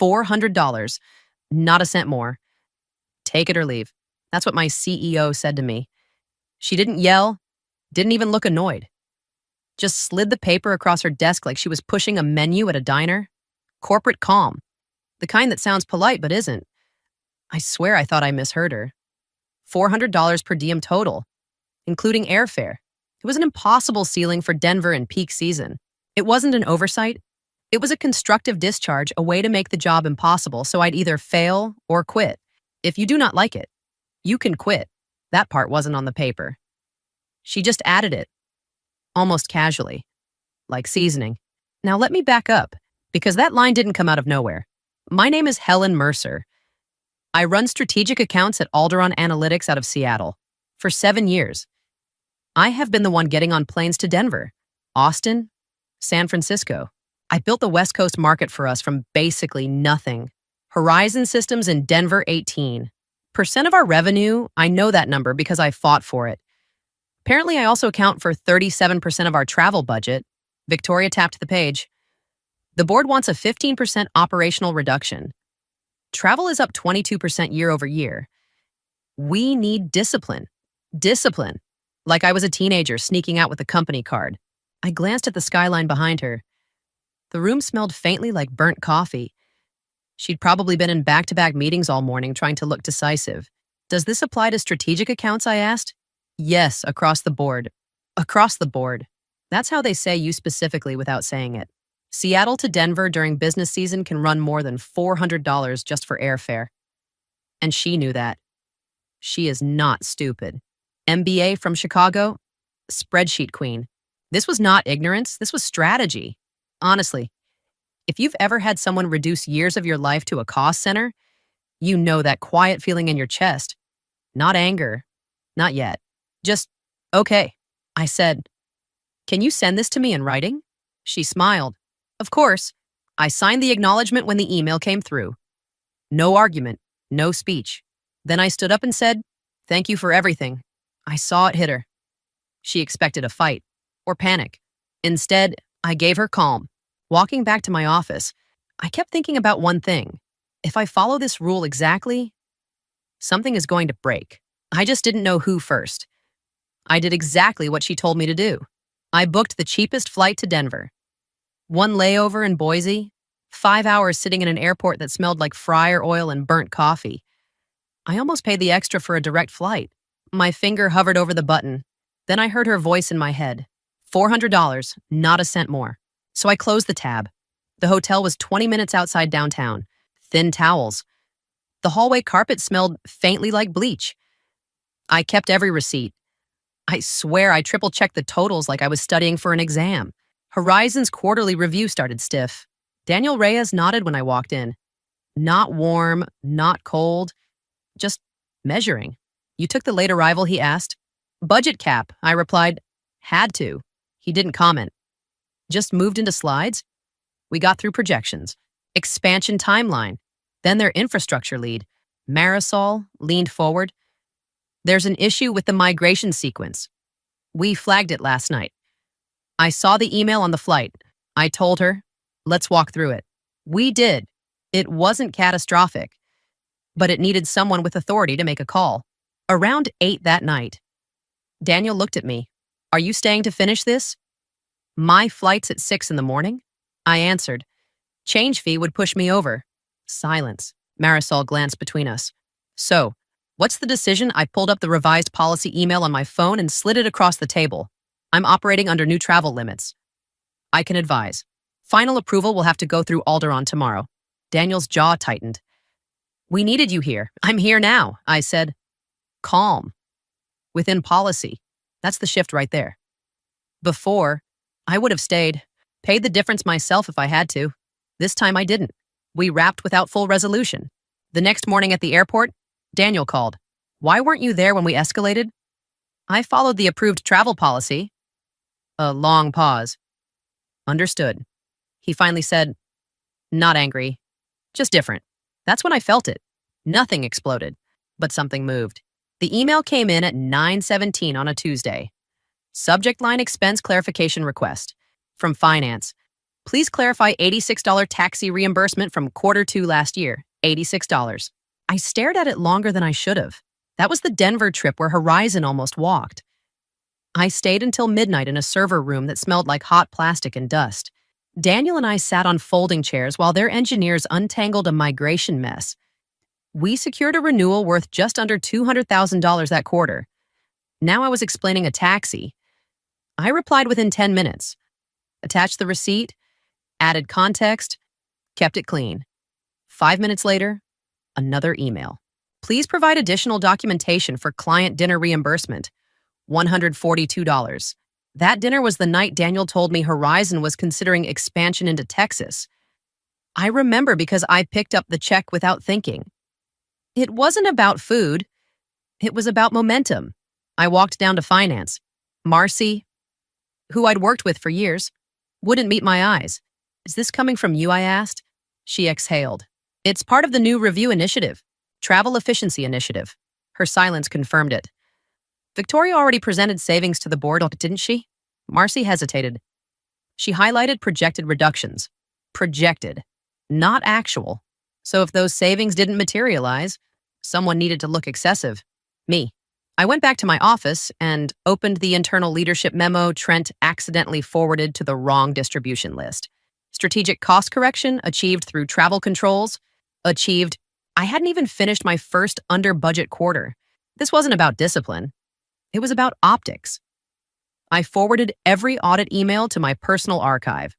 $400. Not a cent more. Take it or leave. That's what my CEO said to me. She didn't yell, didn't even look annoyed. Just slid the paper across her desk like she was pushing a menu at a diner. Corporate calm. The kind that sounds polite but isn't. I swear I thought I misheard her. $400 per diem total, including airfare. It was an impossible ceiling for Denver in peak season. It wasn't an oversight. It was a constructive discharge, a way to make the job impossible, so I'd either fail or quit. If you do not like it, you can quit. That part wasn't on the paper. She just added it, almost casually, like seasoning. Now let me back up, because that line didn't come out of nowhere. My name is Helen Mercer. I run strategic accounts at Alderon Analytics out of Seattle. For 7 years, I have been the one getting on planes to Denver, Austin, San Francisco. I built the West Coast market for us from basically nothing. Horizon Systems in Denver 18% of our revenue, I know that number because I fought for it. Apparently, I also account for 37% of our travel budget. Victoria tapped the page. The board wants a 15% operational reduction. Travel is up 22% year over year. We need discipline. Discipline. Like I was a teenager sneaking out with a company card. I glanced at the skyline behind her. The room smelled faintly like burnt coffee. She'd probably been in back-to-back meetings all morning trying to look decisive. Does this apply to strategic accounts, I asked? Yes, across the board. Across the board. That's how they say you specifically without saying it. Seattle to Denver during business season can run more than $400 just for airfare. And she knew that. She is not stupid. MBA from Chicago, spreadsheet queen. This was not ignorance, this was strategy. Honestly, if you've ever had someone reduce years of your life to a cost center, you know that quiet feeling in your chest. Not anger, not yet. Just, okay. I said, can you send this to me in writing? She smiled. Of course. I signed the acknowledgement when the email came through. No argument, no speech. Then I stood up and said, thank you for everything. I saw it hit her. She expected a fight or panic. Instead, I gave her calm. Walking back to my office, I kept thinking about one thing. If I follow this rule exactly, something is going to break. I just didn't know who first. I did exactly what she told me to do. I booked the cheapest flight to Denver. One layover in Boise, 5 hours sitting in an airport that smelled like fryer oil and burnt coffee. I almost paid the extra for a direct flight. My finger hovered over the button. Then I heard her voice in my head. $400, not a cent more. So I closed the tab. The hotel was 20 minutes outside downtown. Thin towels. The hallway carpet smelled faintly like bleach. I kept every receipt. I swear I triple-checked the totals like I was studying for an exam. Horizon's quarterly review started stiff. Daniel Reyes nodded when I walked in. Not warm, not cold, just measuring. You took the late arrival, he asked. Budget cap, I replied. Had to. He didn't comment. Just moved into slides. We got through projections. Expansion timeline. Then their infrastructure lead. Marisol leaned forward. There's an issue with the migration sequence. We flagged it last night. I saw the email on the flight. I told her, let's walk through it. We did. It wasn't catastrophic, but it needed someone with authority to make a call. Around 8 that night, Daniel looked at me. Are you staying to finish this? My flight's at 6 in the morning. I answered. Change fee would push me over. Silence. Marisol glanced between us. So, what's the decision? I pulled up the revised policy email on my phone and slid it across the table. I'm operating under new travel limits. I can advise. Final approval will have to go through Alderon tomorrow. Daniel's jaw tightened. We needed you here. I'm here now, I said. Calm. Within policy. That's the shift right there. Before, I would have stayed, paid the difference myself if I had to. This time I didn't. We wrapped without full resolution. The next morning at the airport, Daniel called. Why weren't you there when we escalated? I followed the approved travel policy. A long pause. Understood. He finally said, not angry, just different. That's when I felt it. Nothing exploded, but something moved. The email came in at 9:17 on a Tuesday. Subject line expense clarification request. From finance. Please clarify $86 taxi reimbursement from Q2 last year. $86. I stared at it longer than I should have. That was the Denver trip where Horizon almost walked. I stayed until midnight in a server room that smelled like hot plastic and dust. Daniel and I sat on folding chairs while their engineers untangled a migration mess. We secured a renewal worth just under $200,000 that quarter. Now I was explaining a taxi. I replied within 10 minutes. Attached the receipt, added context, kept it clean. 5 minutes later, another email. Please provide additional documentation for client dinner reimbursement. $142. That dinner was the night Daniel told me Horizon was considering expansion into Texas. I remember because I picked up the check without thinking. It wasn't about food. It was about momentum. I walked down to finance. Marcy, who I'd worked with for years, wouldn't meet my eyes. Is this coming from you, I asked? She exhaled. It's part of the new review initiative, travel efficiency initiative. Her silence confirmed it. Victoria already presented savings to the board, didn't she? Marcy hesitated. She highlighted projected reductions. Projected, not actual. So if those savings didn't materialize, someone needed to look excessive. Me. I went back to my office and opened the internal leadership memo Trent accidentally forwarded to the wrong distribution list. Strategic cost correction achieved through travel controls. Achieved. I hadn't even finished my first under-budget quarter. This wasn't about discipline. It was about optics. I forwarded every audit email to my personal archive.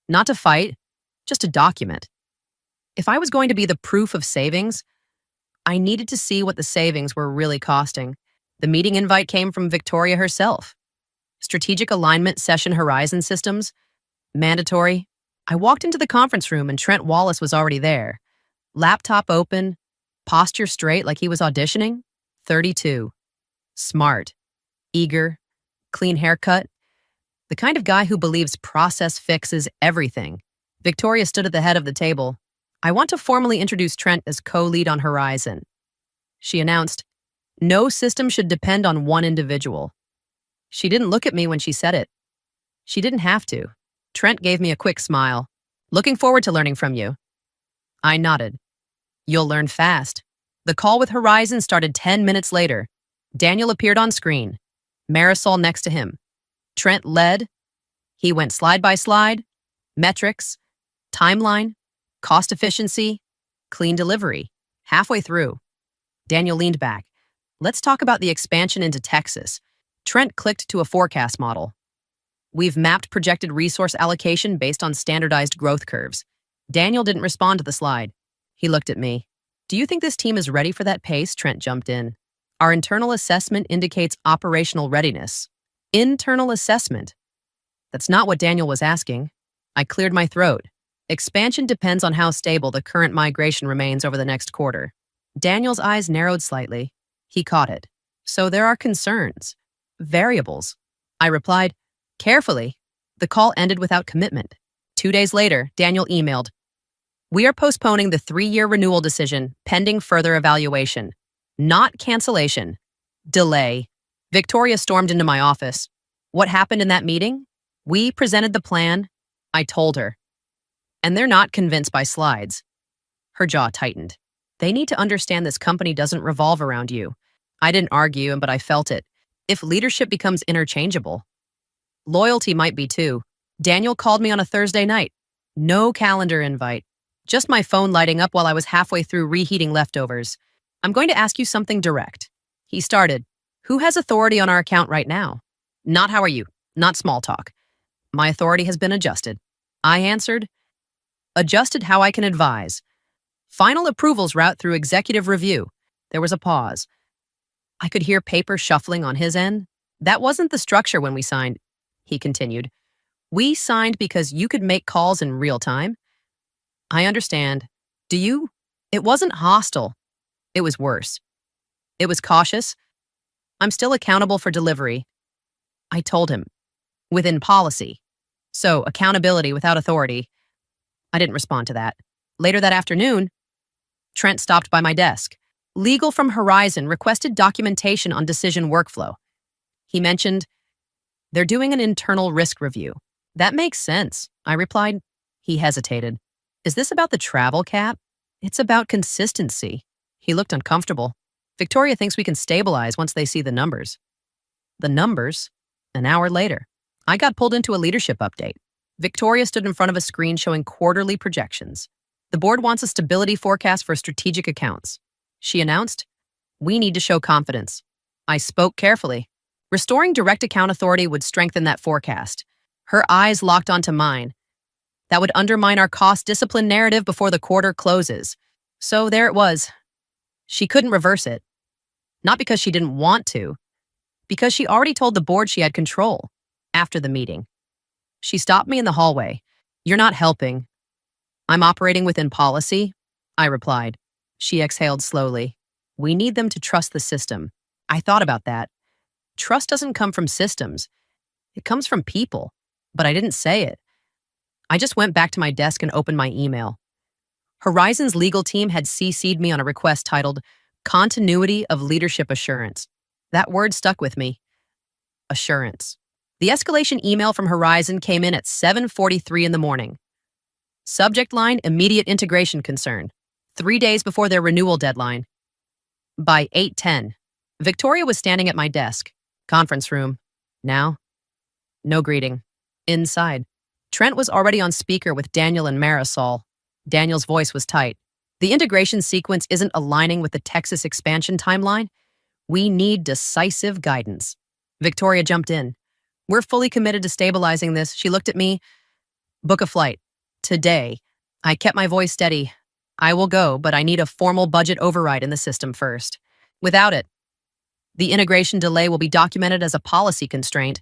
Not to fight, just to document. If I was going to be the proof of savings, I needed to see what the savings were really costing. The meeting invite came from Victoria herself. Strategic alignment session Horizon systems. Mandatory. I walked into the conference room and Trent Wallace was already there. Laptop open, posture straight like he was auditioning. 32. Smart. Eager. Clean haircut. The kind of guy who believes process fixes everything. Victoria stood at the head of the table. I want to formally introduce Trent as co-lead on Horizon. She announced, no system should depend on one individual. She didn't look at me when she said it. She didn't have to. Trent gave me a quick smile. Looking forward to learning from you. I nodded. You'll learn fast. The call with Horizon started 10 minutes later. Daniel appeared on screen. Marisol next to him. Trent led. He went slide by slide. Metrics. Timeline. Cost efficiency. Clean delivery. Halfway through, Daniel leaned back. Let's talk about the expansion into Texas. Trent clicked to a forecast model. We've mapped projected resource allocation based on standardized growth curves. Daniel didn't respond to the slide. He looked at me. Do you think this team is ready for that pace? Trent jumped in. Our internal assessment indicates operational readiness. Internal assessment. That's not what Daniel was asking. I cleared my throat. Expansion depends on how stable the current migration remains over the next quarter. Daniel's eyes narrowed slightly. He caught it. So there are concerns. Variables. I replied, carefully. The call ended without commitment. 2 days later, Daniel emailed, we are postponing the 3-year renewal decision pending further evaluation. Not cancellation. Delay. Victoria stormed into my office. What happened in that meeting? We presented the plan. I told her. And they're not convinced by slides. Her jaw tightened. They need to understand this company doesn't revolve around you. I didn't argue, but I felt it. If leadership becomes interchangeable, loyalty might be too. Daniel called me on a Thursday night. No calendar invite. Just my phone lighting up while I was halfway through reheating leftovers. I'm going to ask you something direct. He started. Who has authority on our account right now? Not how are you. Not small talk. My authority has been adjusted. I answered. Adjusted how I can advise. Final approvals route through executive review. There was a pause. I could hear paper shuffling on his end. That wasn't the structure when we signed, he continued. We signed because you could make calls in real time. I understand. Do you? It wasn't hostile. It was worse. It was cautious. I'm still accountable for delivery. I told him. Within policy. So, accountability without authority. I didn't respond to that. Later that afternoon, Trent stopped by my desk. Legal from Horizon requested documentation on decision workflow. He mentioned, they're doing an internal risk review. That makes sense, I replied. He hesitated. Is this about the travel cap? It's about consistency. He looked uncomfortable. Victoria thinks we can stabilize once they see the numbers. The numbers? An hour later, I got pulled into a leadership update. Victoria stood in front of a screen showing quarterly projections. The board wants a stability forecast for strategic accounts. She announced, we need to show confidence. I spoke carefully. Restoring direct account authority would strengthen that forecast. Her eyes locked onto mine. That would undermine our cost discipline narrative before the quarter closes. So there it was. She couldn't reverse it. Not because she didn't want to, because she already told the board she had control after the meeting. She stopped me in the hallway. You're not helping. I'm operating within policy, I replied. She exhaled slowly. We need them to trust the system. I thought about that. Trust doesn't come from systems. It comes from people. But I didn't say it. I just went back to my desk and opened my email. Horizon's legal team had CC'd me on a request titled Continuity of Leadership Assurance. That word stuck with me. Assurance. The escalation email from Horizon came in at 7:43 in the morning. Subject line, immediate integration concern. 3 days before their renewal deadline. By 8:10, Victoria was standing at my desk. Conference room. Now, no greeting. Inside, Trent was already on speaker with Daniel and Marisol. Daniel's voice was tight. The integration sequence isn't aligning with the Texas expansion timeline. We need decisive guidance. Victoria jumped in. We're fully committed to stabilizing this. She looked at me. Book a flight. Today. I kept my voice steady. I will go, but I need a formal budget override in the system first. Without it, the integration delay will be documented as a policy constraint,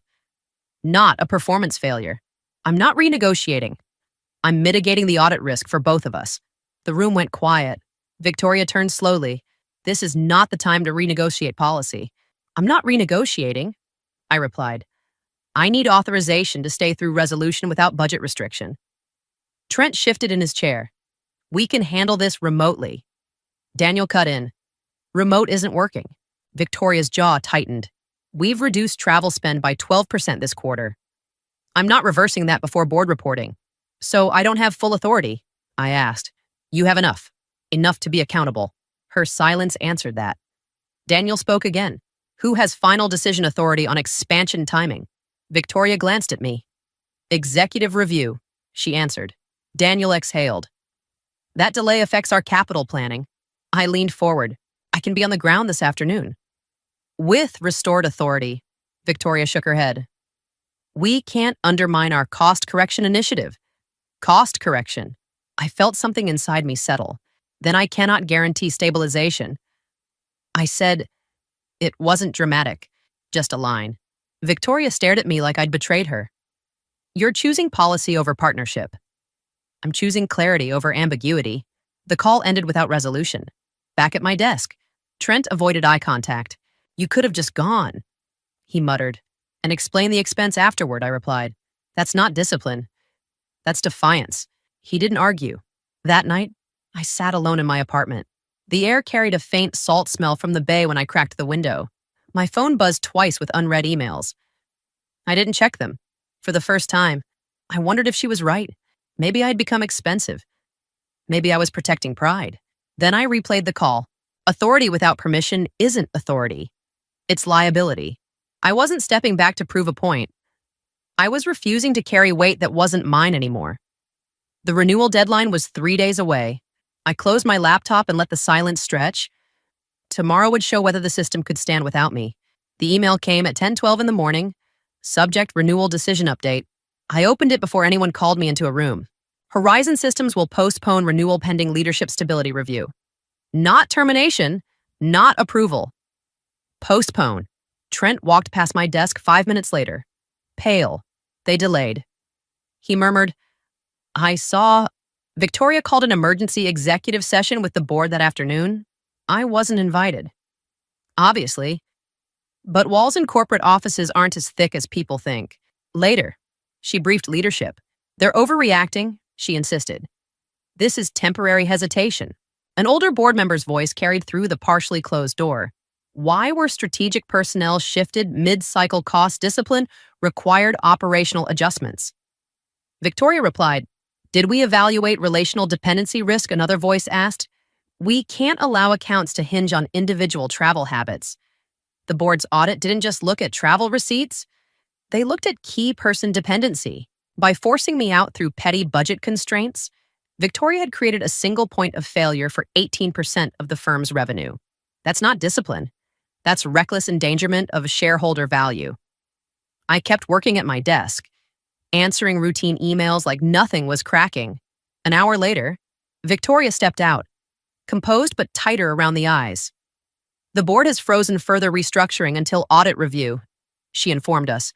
not a performance failure. I'm not renegotiating. I'm mitigating the audit risk for both of us. The room went quiet. Victoria turned slowly. This is not the time to renegotiate policy. I'm not renegotiating, I replied. I need authorization to stay through resolution without budget restriction. Trent shifted in his chair. We can handle this remotely. Daniel cut in. Remote isn't working. Victoria's jaw tightened. We've reduced travel spend by 12% this quarter. I'm not reversing that before board reporting. So I don't have full authority, I asked. You have enough. Enough to be accountable. Her silence answered that. Daniel spoke again. Who has final decision authority on expansion timing? Victoria glanced at me. Executive review, she answered. Daniel exhaled. That delay affects our capital planning. I leaned forward. I can be on the ground this afternoon. With restored authority, Victoria shook her head. We can't undermine our cost correction initiative. Cost correction. I felt something inside me settle. Then I cannot guarantee stabilization. I said, it wasn't dramatic, just a line. Victoria stared at me like I'd betrayed her. You're choosing policy over partnership. I'm choosing clarity over ambiguity. The call ended without resolution. Back at my desk, Trent avoided eye contact. You could have just gone, he muttered. And explain the expense afterward, I replied. That's not discipline. That's defiance. He didn't argue. That night, I sat alone in my apartment. The air carried a faint salt smell from the bay when I cracked the window. My phone buzzed twice with unread emails. I didn't check them. For the first time, I wondered if she was right. Maybe I'd become expensive. Maybe I was protecting pride. Then I replayed the call. Authority without permission isn't authority. It's liability. I wasn't stepping back to prove a point. I was refusing to carry weight that wasn't mine anymore. The renewal deadline was 3 days away. I closed my laptop and let the silence stretch. Tomorrow would show whether the system could stand without me. The email came at 10:12 in the morning. Subject renewal decision update. I opened it before anyone called me into a room. Horizon Systems will postpone renewal pending leadership stability review. Not termination, not approval. Postpone. Trent walked past my desk 5 minutes later. Pale. They delayed. He murmured, I saw... Victoria called an emergency executive session with the board that afternoon. I wasn't invited. Obviously. But walls in corporate offices aren't as thick as people think. Later, she briefed leadership. They're overreacting, she insisted. This is temporary hesitation. An older board member's voice carried through the partially closed door. Why were strategic personnel shifted mid-cycle cost discipline required operational adjustments? Victoria replied, "Did we evaluate relational dependency risk?" Another voice asked. "We can't allow accounts to hinge on individual travel habits." The board's audit didn't just look at travel receipts, they looked at key person dependency. By forcing me out through petty budget constraints, Victoria had created a single point of failure for 18% of the firm's revenue. That's not discipline. That's reckless endangerment of shareholder value. I kept working at my desk, answering routine emails like nothing was cracking. An hour later, Victoria stepped out, composed but tighter around the eyes. "The board has frozen further restructuring until audit review," she informed us.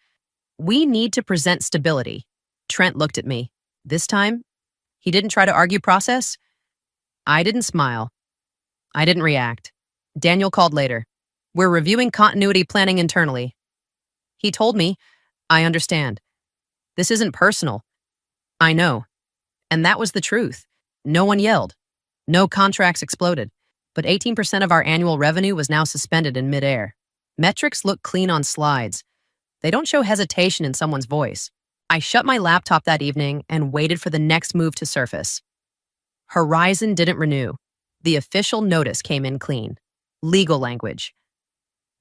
"We need to present stability." Trent looked at me. This time, he didn't try to argue process. I didn't smile. I didn't react. Daniel called later. "We're reviewing continuity planning internally." He told me, "I understand. This isn't personal." I know. And that was the truth. No one yelled. No contracts exploded. But 18% of our annual revenue was now suspended in midair. Metrics look clean on slides. They don't show hesitation in someone's voice. I shut my laptop that evening and waited for the next move to surface. Horizon didn't renew. The official notice came in clean. Legal language.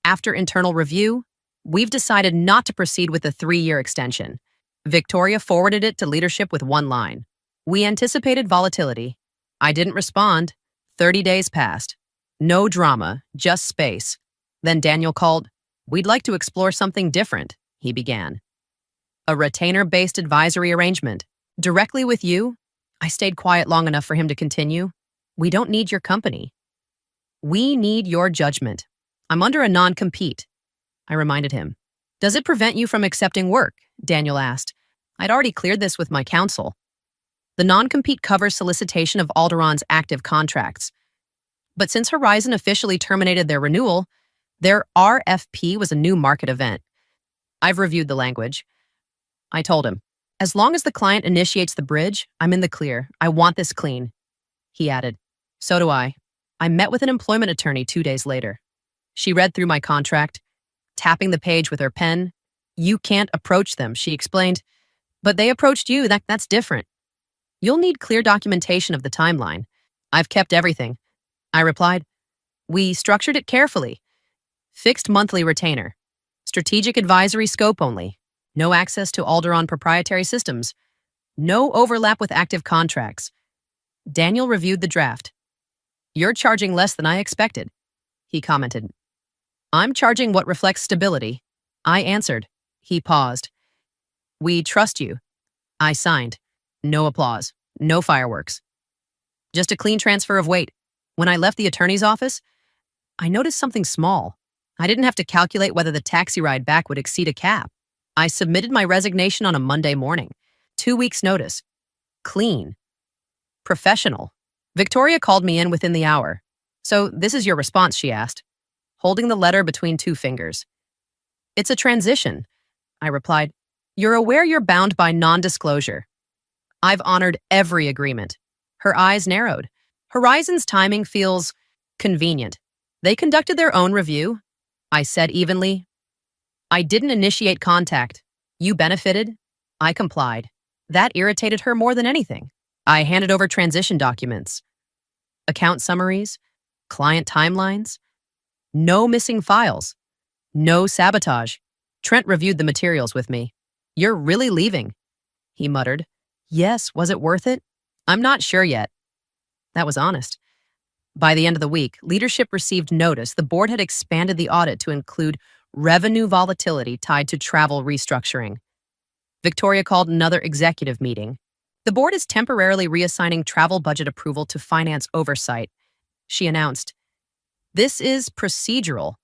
After internal review, we've decided not to proceed with the 3-year extension. Victoria forwarded it to leadership with one line. "We anticipated volatility." I didn't respond. 30 days passed. No drama, just space. Then Daniel called. "We'd like to explore something different," he began. "A retainer-based advisory arrangement. Directly with you?" I stayed quiet long enough for him to continue. "We don't need your company. We need your judgment. I'm under a non-compete," I reminded him. "Does it prevent you from accepting work?" Daniel asked. I'd already cleared this with my counsel. The non-compete covers solicitation of Alderon's active contracts. But since Horizon officially terminated their renewal, their RFP was a new market event. I've reviewed the language. I told him, "As long as the client initiates the bridge, I'm in the clear. I want this clean." He added, "So do I." I met with an employment attorney 2 days later. She read through my contract, tapping the page with her pen. "You can't approach them," she explained. "But they approached you. That's different. You'll need clear documentation of the timeline." "I've kept everything," I replied. "We structured it carefully. Fixed monthly retainer. Strategic advisory scope only. No access to Alderon proprietary systems. No overlap with active contracts." Daniel reviewed the draft. "You're charging less than I expected," he commented. "I'm charging what reflects stability," I answered. He paused. "We trust you." I signed. No applause. No fireworks. Just a clean transfer of weight. When I left the attorney's office, I noticed something small. I didn't have to calculate whether the taxi ride back would exceed a cap. I submitted my resignation on a Monday morning. 2 weeks' notice. Clean. Professional. Victoria called me in within the hour. "So this is your response?" she asked, holding the letter between 2 fingers. "It's a transition," I replied. "You're aware you're bound by non-disclosure." "I've honored every agreement." Her eyes narrowed. "Horizon's timing feels convenient. They conducted their own review," I said evenly. "I didn't initiate contact. You benefited." I complied. That irritated her more than anything. I handed over transition documents, account summaries, client timelines. No missing files. No sabotage. Trent reviewed the materials with me. "You're really leaving," he muttered. "Yes, was it worth it? I'm not sure yet." That was honest. By the end of the week, leadership received notice the board had expanded the audit to include revenue volatility tied to travel restructuring. Victoria called another executive meeting. The board is temporarily reassigning travel budget approval to finance oversight, she announced. This is procedural,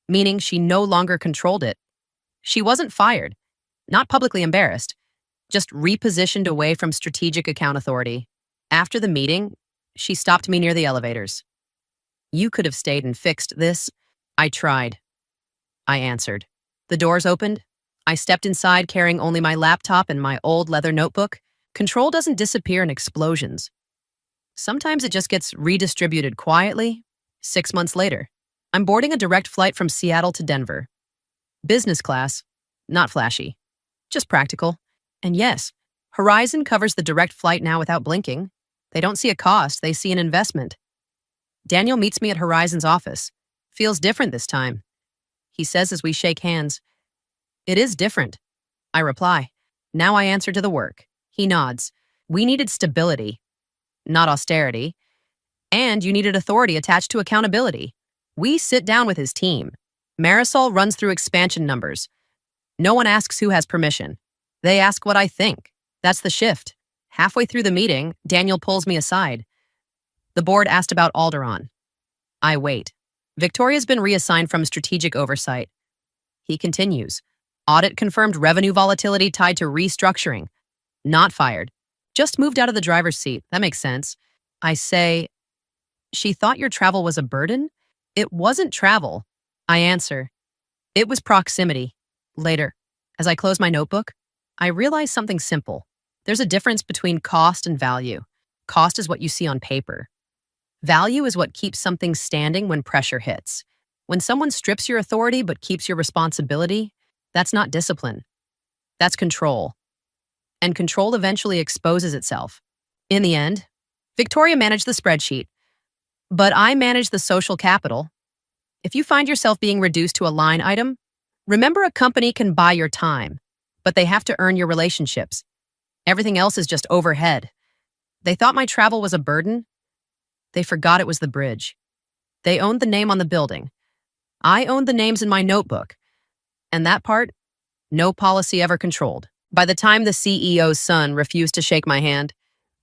meaning she no longer controlled it. She wasn't fired, not publicly embarrassed, just repositioned away from strategic account authority. After the meeting, she stopped me near the elevators. "You could have stayed and fixed this." "I tried," I answered. The doors opened. I stepped inside carrying only my laptop and my old leather notebook. Control doesn't disappear in explosions. Sometimes it just gets redistributed quietly. 6 months later, I'm boarding a direct flight from Seattle to Denver. Business class, not flashy, just practical. And yes, Horizon covers the direct flight now without blinking. They don't see a cost, they see an investment. Daniel meets me at Horizon's office. Feels different this time. He says as we shake hands, "It is different." I reply, "Now I answer to the work." He nods. "We needed stability, not austerity. And you needed authority attached to accountability." We sit down with his team. Marisol runs through expansion numbers. No one asks who has permission. They ask what I think. That's the shift. Halfway through the meeting, Daniel pulls me aside. "The board asked about Alderon." I wait. "Victoria's been reassigned from strategic oversight." He continues. "Audit confirmed revenue volatility tied to restructuring. Not fired. Just moved out of the driver's seat. That makes sense." I say, "She thought your travel was a burden?" "It wasn't travel." I answer, "It was proximity." Later, as I close my notebook, I realize something simple. There's a difference between cost and value. Cost is what you see on paper. Value is what keeps something standing when pressure hits. When someone strips your authority but keeps your responsibility, that's not discipline. That's control. And control eventually exposes itself. In the end, Victoria managed the spreadsheet, but I managed the social capital. If you find yourself being reduced to a line item, remember a company can buy your time, but they have to earn your relationships. Everything else is just overhead. They thought my travel was a burden. They forgot it was the bridge. They owned the name on the building. I owned the names in my notebook. And that part, no policy ever controlled. By the time the CEO's son refused to shake my hand,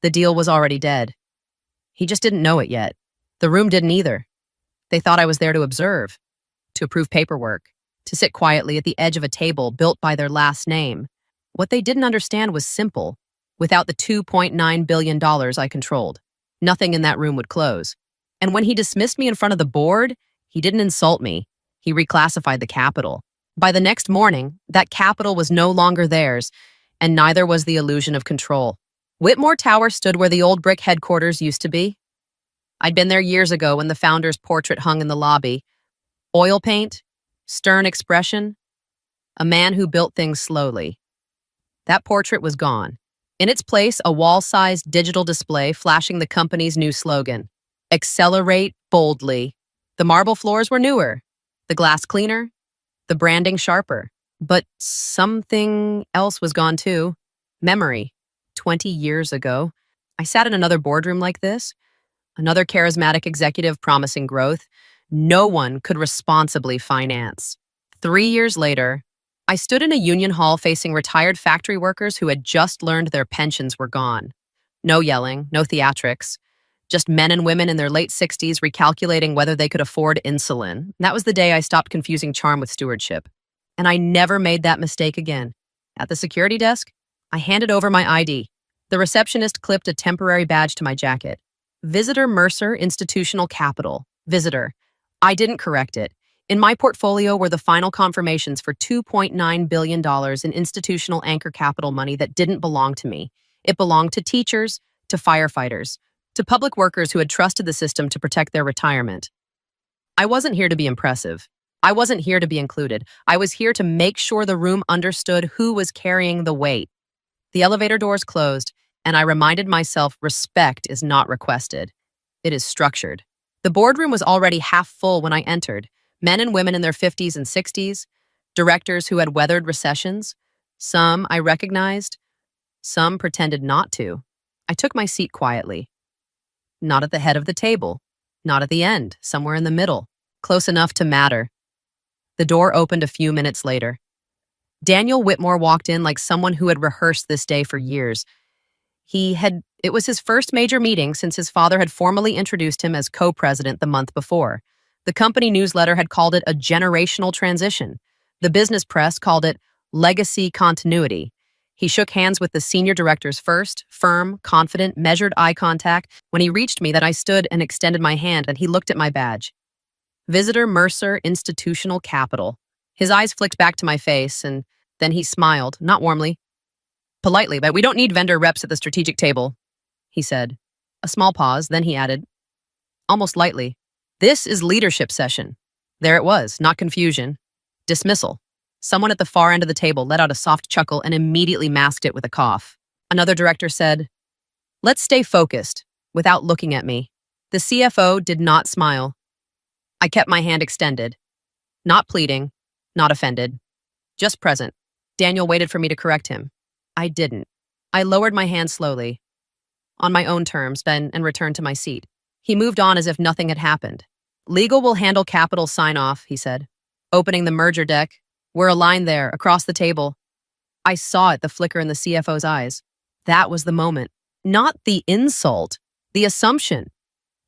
the deal was already dead. He just didn't know it yet. The room didn't either. They thought I was there to observe, to approve paperwork, to sit quietly at the edge of a table built by their last name. What they didn't understand was simple. Without the $2.9 billion I controlled, nothing in that room would close. And when he dismissed me in front of the board, he didn't insult me. He reclassified the capital. By the next morning, that capital was no longer theirs, and neither was the illusion of control. Whitmore Tower stood where the old brick headquarters used to be. I'd been there years ago when the founder's portrait hung in the lobby. Oil paint, stern expression, a man who built things slowly. That portrait was gone. In its place, a wall-sized digital display flashing the company's new slogan, "Accelerate boldly." The marble floors were newer, the glass cleaner, the branding sharper. But something else was gone too. Memory. 20 years ago, I sat in another boardroom like this, another charismatic executive promising growth no one could responsibly finance. 3 years later, I stood in a union hall facing retired factory workers who had just learned their pensions were gone. No yelling, no theatrics, just men and women in their late 60s recalculating whether they could afford insulin. That was the day I stopped confusing charm with stewardship. And I never made that mistake again. At the security desk, I handed over my ID. The receptionist clipped a temporary badge to my jacket. Visitor Mercer Institutional Capital. Visitor. I didn't correct it. In my portfolio were the final confirmations for $2.9 billion in institutional anchor capital money that didn't belong to me. It belonged to teachers, to firefighters, to public workers who had trusted the system to protect their retirement. I wasn't here to be impressive. I wasn't here to be included. I was here to make sure the room understood who was carrying the weight. The elevator doors closed, and I reminded myself respect is not requested. It is structured. The boardroom was already half full when I entered. Men and women in their 50s and 60s, directors who had weathered recessions. Some I recognized, some pretended not to. I took my seat quietly. Not at the head of the table, not at the end, somewhere in the middle, close enough to matter. The door opened a few minutes later. Daniel Whitmore walked in like someone who had rehearsed this day for years. It was his first major meeting since his father had formally introduced him as co-president the month before. The company newsletter had called it a generational transition. The business press called it legacy continuity. He shook hands with the senior directors first, firm, confident, measured eye contact. When he reached me, that I stood and extended my hand, and he looked at my badge. Visitor Mercer Institutional Capital. His eyes flicked back to my face, and then he smiled, not warmly. Politely, "But we don't need vendor reps at the strategic table," he said. A small pause, then he added, almost lightly, "This is leadership session." There it was, not confusion. Dismissal. Someone at the far end of the table let out a soft chuckle and immediately masked it with a cough. Another director said, "Let's stay focused," without looking at me. The CFO did not smile. I kept my hand extended. Not pleading, not offended, just present. Daniel waited for me to correct him. I didn't. I lowered my hand slowly, on my own terms, then and returned to my seat. He moved on as if nothing had happened. "Legal will handle capital sign-off," he said. Opening the merger deck, we're aligned there, across the table. I saw it, the flicker in the CFO's eyes. That was the moment. Not the insult, the assumption.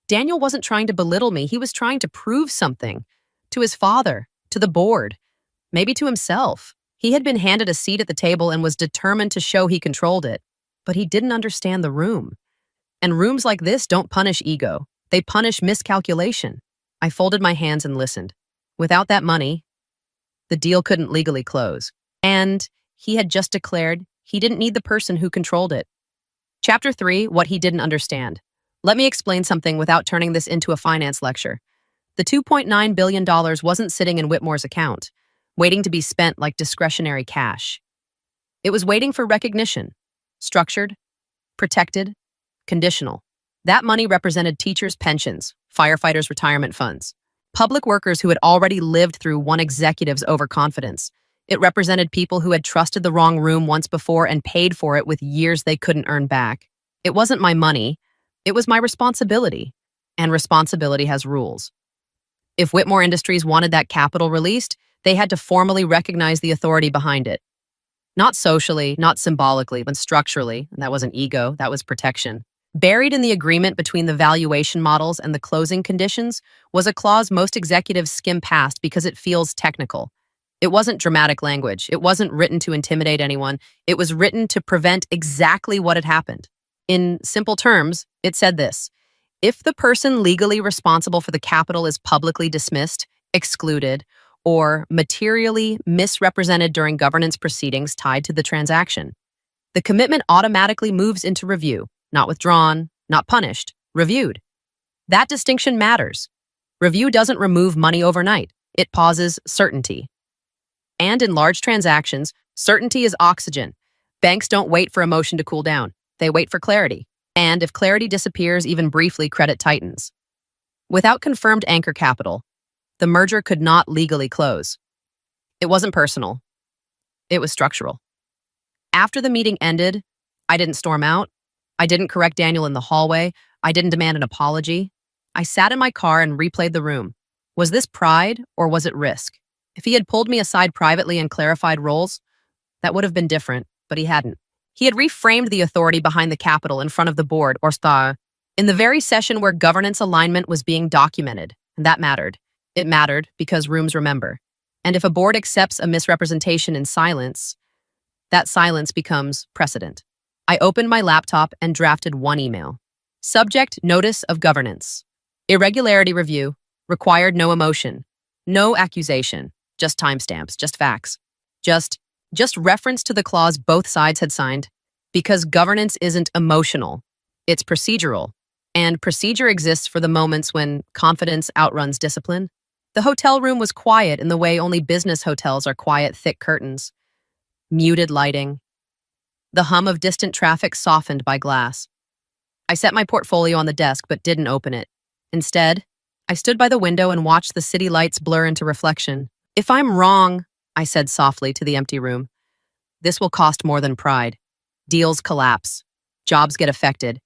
Daniel wasn't trying to belittle me. He was trying to prove something. To his father, to the board, maybe to himself. He had been handed a seat at the table and was determined to show he controlled it. But he didn't understand the room. And rooms like this don't punish ego. They punish miscalculation. I folded my hands and listened. Without that money, the deal couldn't legally close. And he had just declared he didn't need the person who controlled it. Chapter 3, What He Didn't Understand. Let me explain something without turning this into a finance lecture. The $2.9 billion wasn't sitting in Whitmore's account, waiting to be spent like discretionary cash. It was waiting for recognition. Structured, protected, conditional. That money represented teachers' pensions, firefighters' retirement funds, public workers who had already lived through one executive's overconfidence. It represented people who had trusted the wrong room once before and paid for it with years they couldn't earn back. It wasn't my money. It was my responsibility. And responsibility has rules. If Whitmore Industries wanted that capital released, they had to formally recognize the authority behind it. Not socially, not symbolically, but structurally. And that wasn't ego, that was protection. Buried in the agreement between the valuation models and the closing conditions was a clause most executives skim past because it feels technical. It wasn't dramatic language. It wasn't written to intimidate anyone. It was written to prevent exactly what had happened. In simple terms, it said this: if the person legally responsible for the capital is publicly dismissed, excluded, or materially misrepresented during governance proceedings tied to the transaction, the commitment automatically moves into review, not withdrawn, not punished, reviewed. That distinction matters. Review doesn't remove money overnight. It pauses certainty. And in large transactions, certainty is oxygen. Banks don't wait for emotion to cool down. They wait for clarity. And if clarity disappears even briefly, credit tightens. Without confirmed anchor capital, the merger could not legally close. It wasn't personal. It was structural. After the meeting ended, I didn't storm out. I didn't correct Daniel in the hallway. I didn't demand an apology. I sat in my car and replayed the room. Was this pride or was it risk? If he had pulled me aside privately and clarified roles, that would have been different, but he hadn't. He had reframed the authority behind the capital in front of the board, or STA, in the very session where governance alignment was being documented, and that mattered. It mattered because rooms remember. And if a board accepts a misrepresentation in silence, that silence becomes precedent. I opened my laptop and drafted one email. Subject: Notice of Governance. Irregularity review. Required no emotion. No accusation. Just timestamps. Just facts. Just reference to the clause both sides had signed. Because governance isn't emotional. It's procedural. And procedure exists for the moments when confidence outruns discipline. The hotel room was quiet in the way only business hotels are quiet, thick curtains. Muted lighting. The hum of distant traffic softened by glass. I set my portfolio on the desk but didn't open it. Instead, I stood by the window and watched the city lights blur into reflection. If I'm wrong, I said softly to the empty room, this will cost more than pride. Deals collapse. Jobs get affected.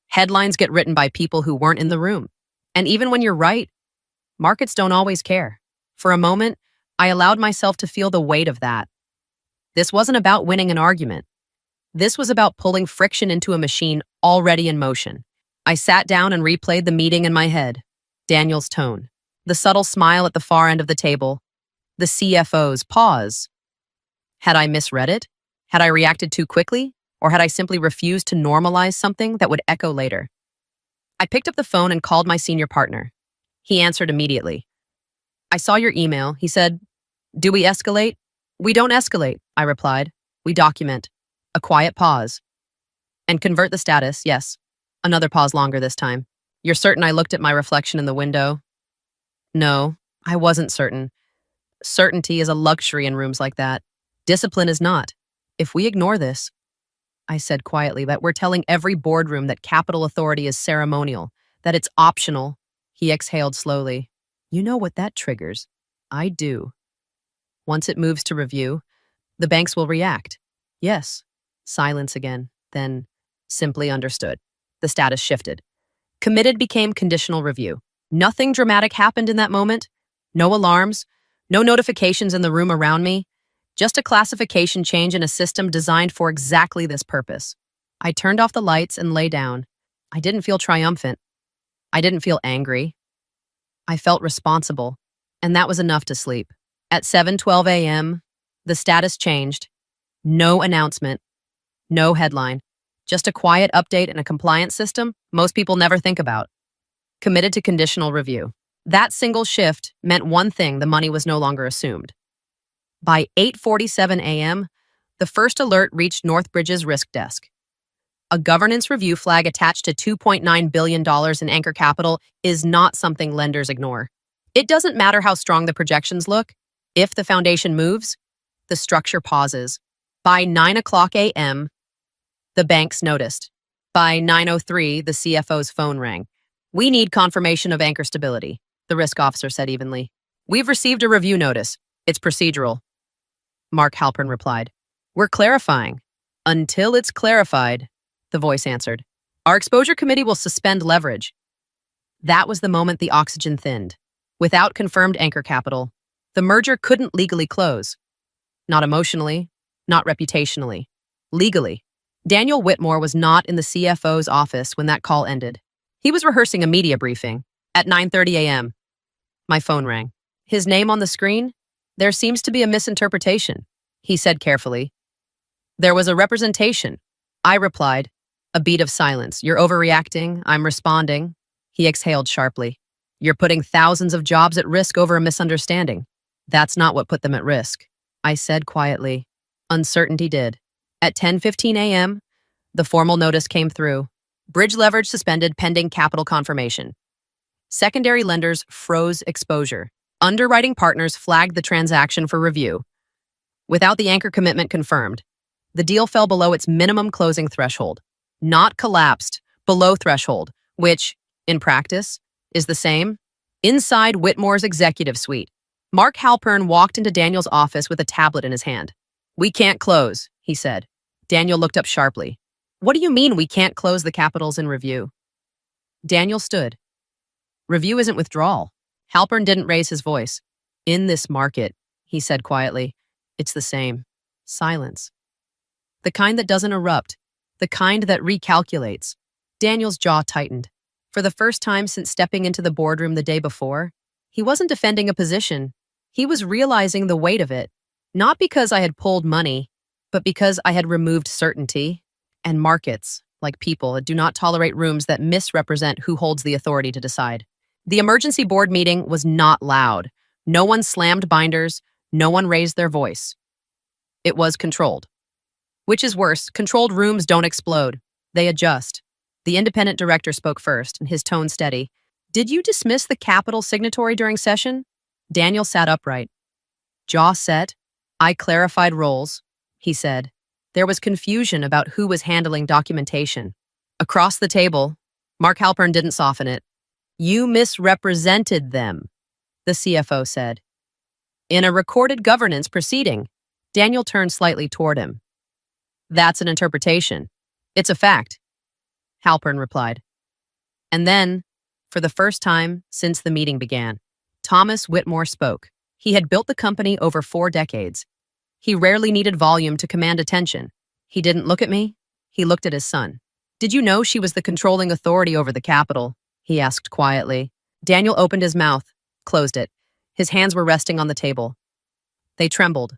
Headlines get written by people who weren't in the room. And even when you're right, markets don't always care. For a moment, I allowed myself to feel the weight of that. This wasn't about winning an argument. This was about pulling friction into a machine already in motion. I sat down and replayed the meeting in my head. Daniel's tone. The subtle smile at the far end of the table. The CFO's pause. Had I misread it? Had I reacted too quickly? Or had I simply refused to normalize something that would echo later? I picked up the phone and called my senior partner. He answered immediately. I saw your email. He said, do we escalate? We don't escalate, I replied. We document. A quiet pause. And convert the status, yes. Another pause longer this time. You're certain? I looked at my reflection in the window. No, I wasn't certain. Certainty is a luxury in rooms like that. Discipline is not. If we ignore this, I said quietly, that we're telling every boardroom that capital authority is ceremonial, that it's optional. He exhaled slowly. You know what that triggers? I do. Once it moves to review, the banks will react. Yes. Silence again. Then, simply understood. The status shifted. Committed became conditional review. Nothing dramatic happened in that moment. No alarms, no notifications in the room around me. Just a classification change in a system designed for exactly this purpose. I turned off the lights and lay down. I didn't feel triumphant. I didn't feel angry. I felt responsible, and that was enough to sleep. At 7:12 a.m., the status changed. No announcement, no headline, just a quiet update in a compliance system most people never think about. Committed to conditional review. That single shift meant one thing: the money was no longer assumed. By 8:47 a.m., the first alert reached Northbridge's risk desk. A governance review flag attached to $2.9 billion in anchor capital is not something lenders ignore. It doesn't matter how strong the projections look. If the foundation moves, the structure pauses. By 9 o'clock a.m., the banks noticed. By 9:03, the CFO's phone rang. We need confirmation of anchor stability, the risk officer said evenly. We've received a review notice. It's procedural. Mark Halpern replied. We're clarifying. Until it's clarified, the voice answered. Our exposure committee will suspend leverage. That was the moment the oxygen thinned. Without confirmed anchor capital, the merger couldn't legally close. Not emotionally, not reputationally. Legally. Daniel Whitmore was not in the CFO's office when that call ended. He was rehearsing a media briefing. At 9:30 a.m., my phone rang. His name on the screen? There seems to be a misinterpretation, he said carefully. There was a representation. I replied. A beat of silence. You're overreacting. I'm responding. He exhaled sharply. You're putting thousands of jobs at risk over a misunderstanding. That's not what put them at risk, I said quietly. Uncertainty did. At 10:15 a.m., the formal notice came through. Bridge leverage suspended pending capital confirmation. Secondary lenders froze exposure. Underwriting partners flagged the transaction for review. Without the anchor commitment confirmed, the deal fell below its minimum closing threshold. Not collapsed, below threshold, which, in practice, is the same. Inside Whitmore's executive suite, Mark Halpern walked into Daniel's office with a tablet in his hand. We can't close, he said. Daniel looked up sharply. What do you mean we can't close the capitals in review? Daniel stood. Review isn't withdrawal. Halpern didn't raise his voice. In this market, he said quietly, it's the same. Silence. The kind that doesn't erupt. The kind that recalculates. Daniel's jaw tightened. For the first time since stepping into the boardroom the day before, he wasn't defending a position. He was realizing the weight of it. Not because I had pulled money, but because I had removed certainty. And markets, like people, do not tolerate rooms that misrepresent who holds the authority to decide. The emergency board meeting was not loud. No one slammed binders. No one raised their voice. It was controlled. Which is worse, controlled rooms don't explode. They adjust. The independent director spoke first, and his tone steady. Did you dismiss the capital signatory during session? Daniel sat upright. Jaw set. I clarified roles, he said. There was confusion about who was handling documentation. Across the table, Mark Halpern didn't soften it. You misrepresented them, the CFO said. In a recorded governance proceeding, Daniel turned slightly toward him. That's an interpretation. It's a fact, Halpern replied. And then, for the first time since the meeting began, Thomas Whitmore spoke. He had built the company over 4 decades. He rarely needed volume to command attention. He didn't look at me. He looked at his son. Did you know she was the controlling authority over the capital? He asked quietly. Daniel opened his mouth, closed it. His hands were resting on the table. They trembled,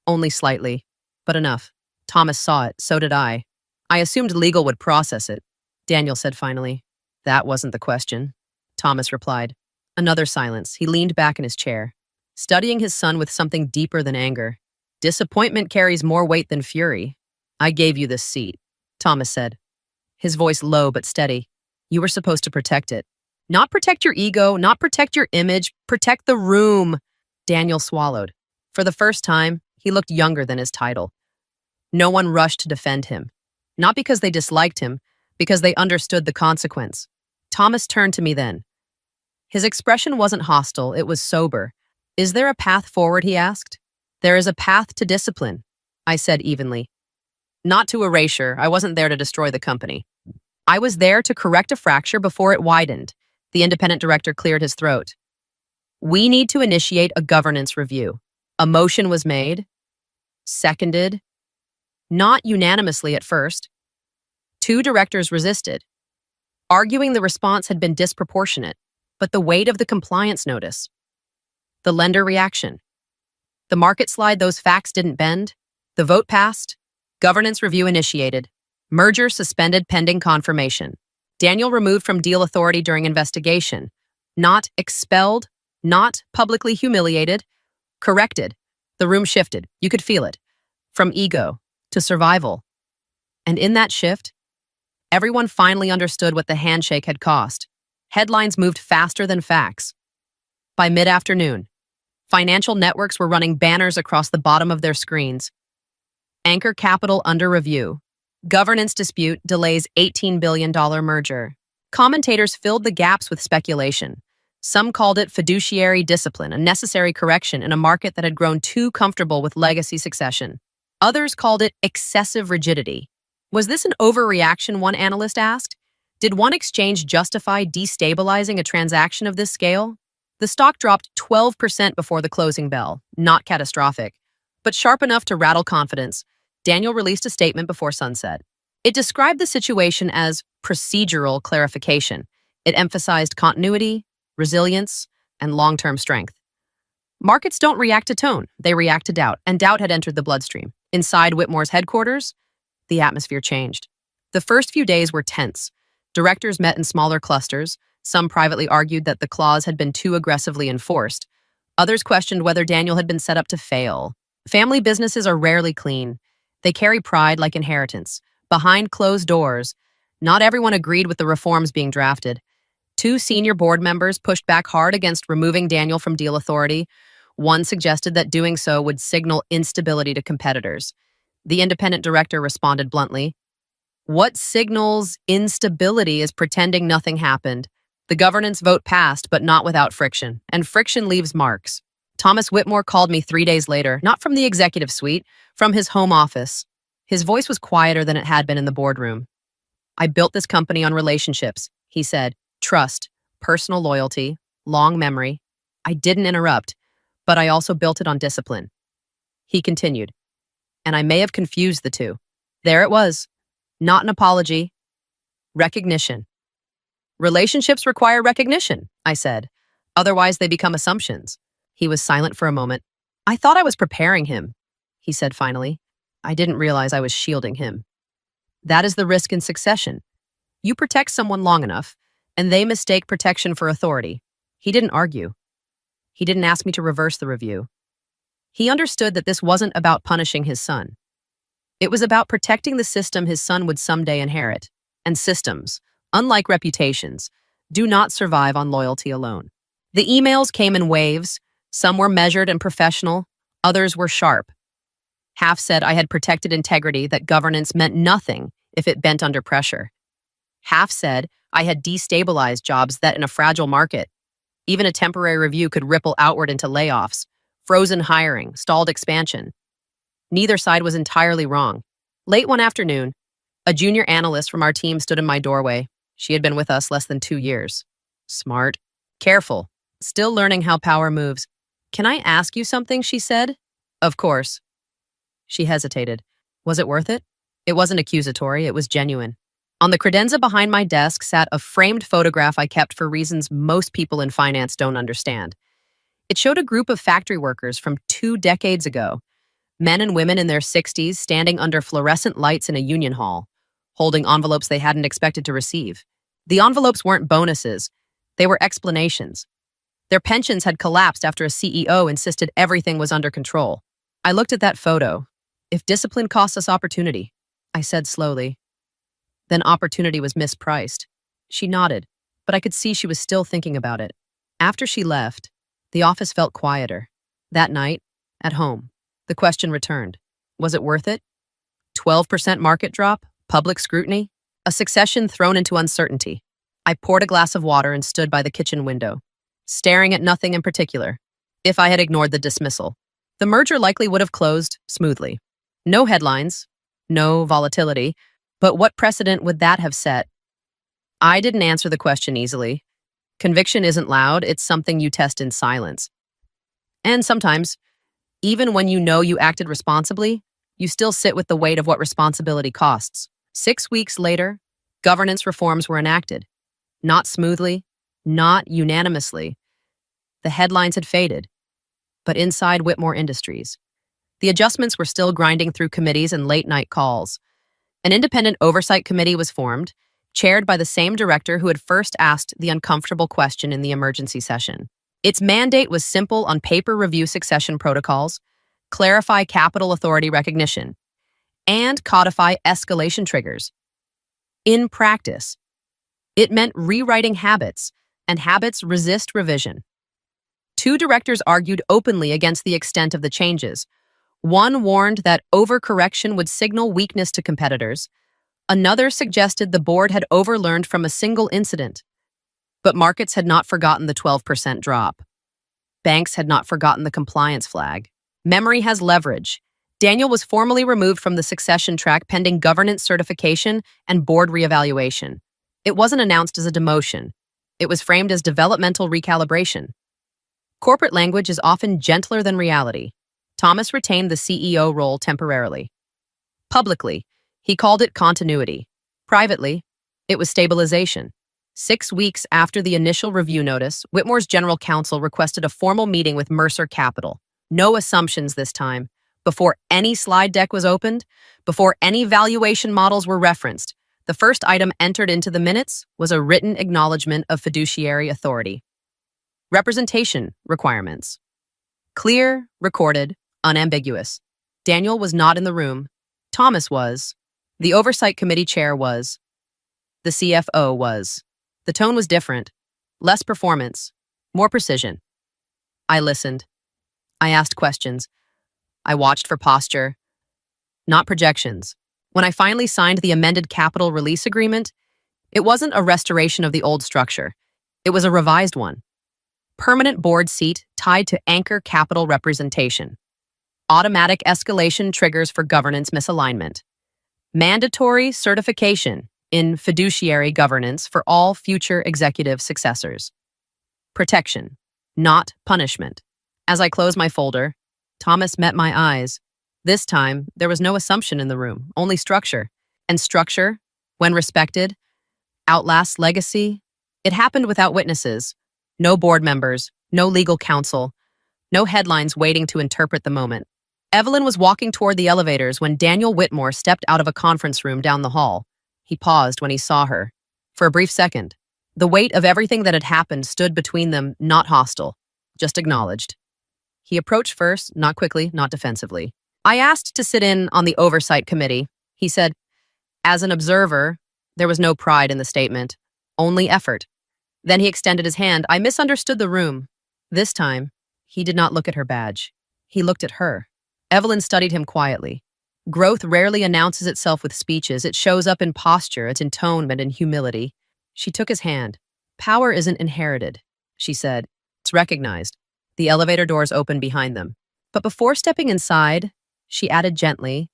only slightly, but enough. Thomas saw it, so did I. I assumed legal would process it, Daniel said finally. That wasn't the question, Thomas replied. Another silence. He leaned back in his chair, studying his son with something deeper than anger. Disappointment carries more weight than fury. I gave you this seat, Thomas said, his voice low but steady. You were supposed to protect it. Not protect your ego, not protect your image, protect the room. Daniel swallowed. For the first time, he looked younger than his title. No one rushed to defend him. Not because they disliked him, because they understood the consequence. Thomas turned to me then. His expression wasn't hostile, it was sober. Is there a path forward, he asked. There is a path to discipline, I said evenly. Not to erasure, I wasn't there to destroy the company. I was there to correct a fracture before it widened. The independent director cleared his throat. We need to initiate a governance review. A motion was made, seconded, not unanimously at first. 2 directors resisted, arguing the response had been disproportionate, but the weight of the compliance notice, the lender reaction, the market slide those facts didn't bend, the vote passed, governance review initiated, merger suspended pending confirmation. Daniel removed from deal authority during investigation, not expelled, not publicly humiliated, corrected. The room shifted. You could feel it. From ego to survival. And in that shift, everyone finally understood what the handshake had cost. Headlines moved faster than facts. By mid-afternoon, financial networks were running banners across the bottom of their screens. Anchor Capital under review. Governance dispute delays $18 billion merger. Commentators filled the gaps with speculation. Some called it fiduciary discipline, a necessary correction in a market that had grown too comfortable with legacy succession. Others called it excessive rigidity. Was this an overreaction, one analyst asked? Did one exchange justify destabilizing a transaction of this scale? The stock dropped 12% before the closing bell, not catastrophic, but sharp enough to rattle confidence. Daniel released a statement before sunset. It described the situation as procedural clarification. It emphasized continuity, resilience, and long-term strength. Markets don't react to tone, they react to doubt, and doubt had entered the bloodstream. Inside Whitmore's headquarters, the atmosphere changed. The first few days were tense. Directors met in smaller clusters. Some privately argued that the clause had been too aggressively enforced. Others questioned whether Daniel had been set up to fail. Family businesses are rarely clean. They carry pride like inheritance. Behind closed doors, not everyone agreed with the reforms being drafted. 2 senior board members pushed back hard against removing Daniel from deal authority. One suggested that doing so would signal instability to competitors. The independent director responded bluntly, "What signals instability is pretending nothing happened. The governance vote passed, but not without friction, and friction leaves marks." Thomas Whitmore called me 3 days later, not from the executive suite, from his home office. His voice was quieter than it had been in the boardroom. "I built this company on relationships," he said. "Trust, personal loyalty, long memory. I didn't interrupt, but I also built it on discipline." He continued, "And I may have confused the two. There it was. Not an apology. Recognition. Relationships require recognition," I said. "Otherwise, they become assumptions." He was silent for a moment. "I thought I was preparing him," he said finally. "I didn't realize I was shielding him." That is the risk in succession. You protect someone long enough, and they mistake protection for authority. He didn't argue. He didn't ask me to reverse the review. He understood that this wasn't about punishing his son. It was about protecting the system his son would someday inherit. And systems, unlike reputations, do not survive on loyalty alone. The emails came in waves. Some were measured and professional. Others were sharp. Half said I had protected integrity, that governance meant nothing if it bent under pressure. Half said I had destabilized jobs that in a fragile market, even a temporary review could ripple outward into layoffs, frozen hiring, stalled expansion. Neither side was entirely wrong. Late one afternoon, a junior analyst from our team stood in my doorway. She had been with us less than 2 years. Smart, careful, still learning how power moves. "Can I ask you something?" she said. "Of course." She hesitated. Was it worth it? It wasn't accusatory, it was genuine. On the credenza behind my desk sat a framed photograph I kept for reasons most people in finance don't understand. It showed a group of factory workers from 2 decades ago, men and women in their 60s standing under fluorescent lights in a union hall, holding envelopes they hadn't expected to receive. The envelopes weren't bonuses, they were explanations. Their pensions had collapsed after a CEO insisted everything was under control. I looked at that photo. "If discipline costs us opportunity," I said slowly, "then opportunity was mispriced." She nodded, but I could see she was still thinking about it. After she left, the office felt quieter. That night, at home, the question returned. Was it worth it? 12% market drop? Public scrutiny? A succession thrown into uncertainty. I poured a glass of water and stood by the kitchen window, staring at nothing in particular. If I had ignored the dismissal, the merger likely would have closed smoothly. No headlines, no volatility, but what precedent would that have set? I didn't answer the question easily. Conviction isn't loud, it's something you test in silence. And sometimes, even when you know you acted responsibly, you still sit with the weight of what responsibility costs. 6 weeks later, governance reforms were enacted. Not smoothly, not unanimously. The headlines had faded. But inside Whitmore Industries, the adjustments were still grinding through committees and late-night calls. An independent oversight committee was formed, chaired by the same director who had first asked the uncomfortable question in the emergency session. Its mandate was simple: on paper review succession protocols, clarify capital authority recognition, and codify escalation triggers. In practice, it meant rewriting habits, and habits resist revision. 2 directors argued openly against the extent of the changes. One warned that overcorrection would signal weakness to competitors. Another suggested the board had overlearned from a single incident. But markets had not forgotten the 12% drop. Banks had not forgotten the compliance flag. Memory has leverage. Daniel was formally removed from the succession track pending governance certification and board reevaluation. It wasn't announced as a demotion. It was framed as developmental recalibration. Corporate language is often gentler than reality. Thomas retained the CEO role temporarily. Publicly, he called it continuity. Privately, it was stabilization. 6 weeks after the initial review notice, Whitmore's general counsel requested a formal meeting with Mercer Capital. No assumptions this time. Before any slide deck was opened, before any valuation models were referenced, the first item entered into the minutes was a written acknowledgement of fiduciary authority. Representation requirements. Clear, recorded, unambiguous. Daniel was not in the room. Thomas was. The oversight committee chair was. The CFO was. The tone was different. Less performance, more precision. I listened. I asked questions. I watched for posture, not projections. When I finally signed the amended capital release agreement, it wasn't a restoration of the old structure. It was a revised one. Permanent board seat tied to anchor capital representation. Automatic escalation triggers for governance misalignment. Mandatory certification in fiduciary governance for all future executive successors. Protection, not punishment. As I closed my folder, Thomas met my eyes. This time, there was no assumption in the room, only structure. And structure, when respected, outlasts legacy. It happened without witnesses. No board members, no legal counsel, no headlines waiting to interpret the moment. Evelyn was walking toward the elevators when Daniel Whitmore stepped out of a conference room down the hall. He paused when he saw her. For a brief second, the weight of everything that had happened stood between them, not hostile, just acknowledged. He approached first, not quickly, not defensively. I asked to sit in on the oversight committee. He said, as an observer, there was no pride in the statement, only effort. Then he extended his hand. I misunderstood the room. This time, he did not look at her badge. He looked at her. Evelyn studied him quietly. Growth rarely announces itself with speeches. It shows up in posture, its intonement and humility. She took his hand. Power isn't inherited, she said. It's recognized. The elevator doors opened behind them. But before stepping inside, she added gently,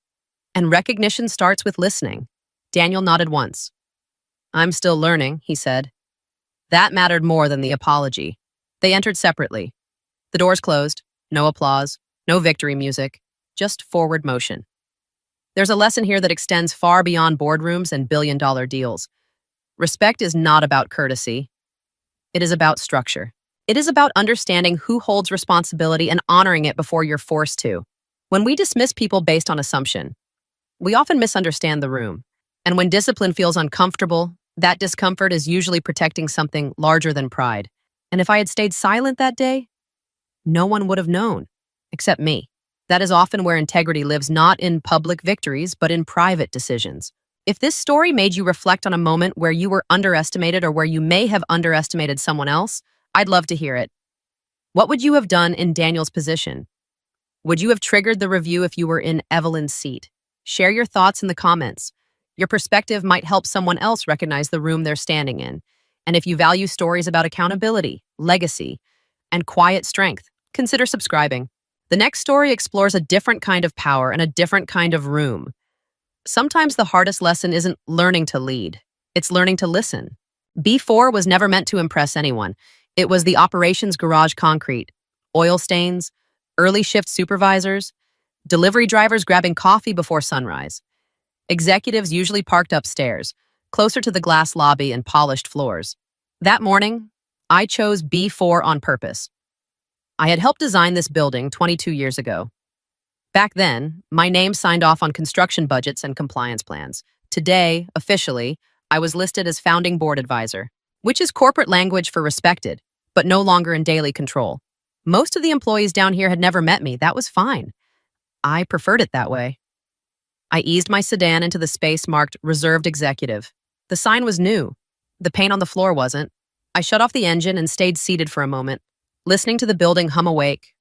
and recognition starts with listening. Daniel nodded once. I'm still learning, he said. That mattered more than the apology. They entered separately. The doors closed. No applause, no victory music, just forward motion. There's a lesson here that extends far beyond boardrooms and billion-dollar deals. Respect is not about courtesy. It is about structure. It is about understanding who holds responsibility and honoring it before you're forced to. When we dismiss people based on assumption, we often misunderstand the room. And when discipline feels uncomfortable, that discomfort is usually protecting something larger than pride. And if I had stayed silent that day, no one would have known, except me. That is often where integrity lives, not in public victories, but in private decisions. If this story made you reflect on a moment where you were underestimated or where you may have underestimated someone else, I'd love to hear it. What would you have done in Daniel's position? Would you have triggered the review if you were in Evelyn's seat? Share your thoughts in the comments. Your perspective might help someone else recognize the room they're standing in. And if you value stories about accountability, legacy, and quiet strength, consider subscribing. The next story explores a different kind of power and a different kind of room. Sometimes the hardest lesson isn't learning to lead, it's learning to listen. B4 was never meant to impress anyone. It was the operations garage concrete, oil stains, early shift supervisors, delivery drivers grabbing coffee before sunrise. Executives usually parked upstairs, closer to the glass lobby and polished floors. That morning, I chose B4 on purpose. I had helped design this building 22 years ago. Back then, my name signed off on construction budgets and compliance plans. Today, officially, I was listed as founding board advisor, which is corporate language for respected, but no longer in daily control. Most of the employees down here had never met me. That was fine. I preferred it that way. I eased my sedan into the space marked Reserved Executive. The sign was new. The paint on the floor wasn't. I shut off the engine and stayed seated for a moment, listening to the building hum awake.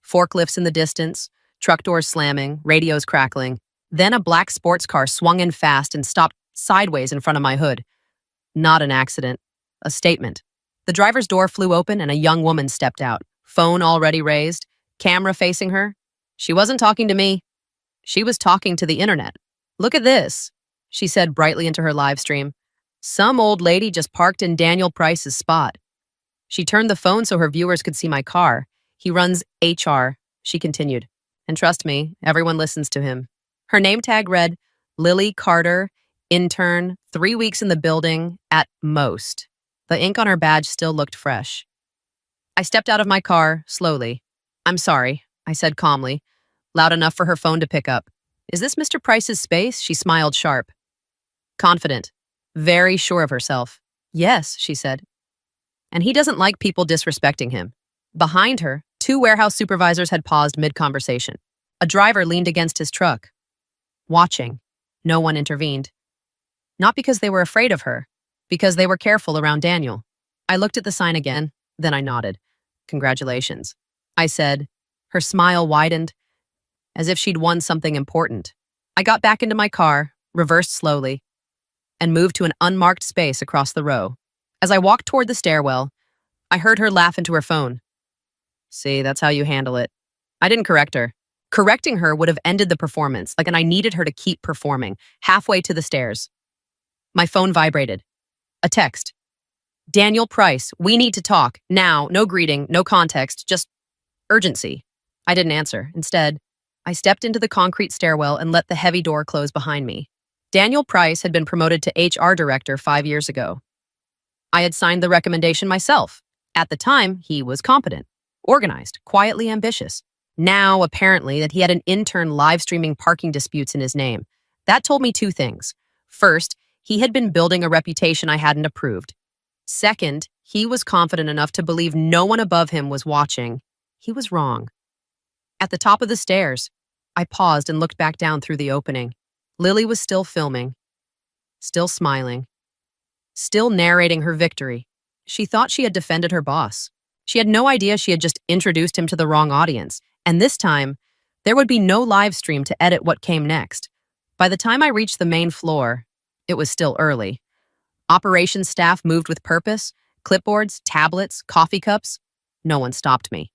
Forklifts in the distance, truck doors slamming, radios crackling. Then a black sports car swung in fast and stopped sideways in front of my hood. Not an accident, a statement. The driver's door flew open and a young woman stepped out, phone already raised, camera facing her. She wasn't talking to me. She was talking to the internet. "Look at this," she said brightly into her live stream. "Some old lady just parked in Daniel Price's spot." She turned the phone so her viewers could see my car. "He runs HR," she continued. "And trust me, everyone listens to him." Her name tag read, Lily Carter, intern, 3 weeks in the building at most. The ink on her badge still looked fresh. I stepped out of my car, slowly. "I'm sorry," I said calmly, loud enough for her phone to pick up. "Is this Mr. Price's space?" She smiled sharp. Confident, very sure of herself. "Yes," she said. "And he doesn't like people disrespecting him." Behind her, 2 warehouse supervisors had paused mid-conversation. A driver leaned against his truck, watching. No one intervened. Not because they were afraid of her, because they were careful around Daniel. I looked at the sign again, then I nodded. "Congratulations," I said. Her smile widened, as if she'd won something important. I got back into my car, reversed slowly, and moved to an unmarked space across the row. As I walked toward the stairwell, I heard her laugh into her phone. "See, that's how you handle it." I didn't correct her. Correcting her would have ended the performance, and I needed her to keep performing, halfway to the stairs. My phone vibrated. A text. "Daniel Price, we need to talk. Now, no greeting, no context, just urgency." I didn't answer. Instead, I stepped into the concrete stairwell and let the heavy door close behind me. Daniel Price had been promoted to HR director 5 years ago. I had signed the recommendation myself. At the time, he was competent, organized, quietly ambitious. Now, apparently, that he had an intern live streaming parking disputes in his name. That told me 2 things. First, he had been building a reputation I hadn't approved. Second, he was confident enough to believe no one above him was watching. He was wrong. At the top of the stairs, I paused and looked back down through the opening. Lily was still filming, still smiling, still narrating her victory. She thought she had defended her boss. She had no idea she had just introduced him to the wrong audience. And this time, there would be no live stream to edit what came next. By the time I reached the main floor, it was still early. Operations staff moved with purpose, clipboards, tablets, coffee cups. No one stopped me.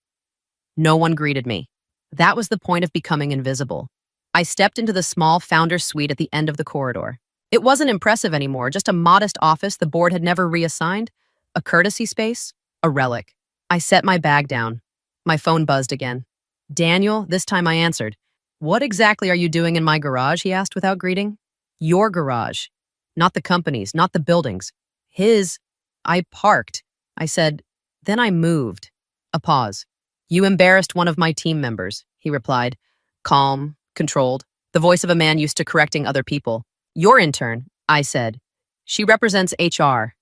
No one greeted me. That was the point of becoming invisible. I stepped into the small founder suite at the end of the corridor. It wasn't impressive anymore, just a modest office the board had never reassigned, a courtesy space, a relic. I set my bag down. My phone buzzed again. "Daniel," this time I answered. "What exactly are you doing in my garage?" he asked without greeting. "Your garage. Not the company's, not the building's. His." "I parked," I said. Then I moved. A pause. "You embarrassed one of my team members," he replied, calm, controlled, the voice of a man used to correcting other people. "Your intern," I said. "She represents HR,"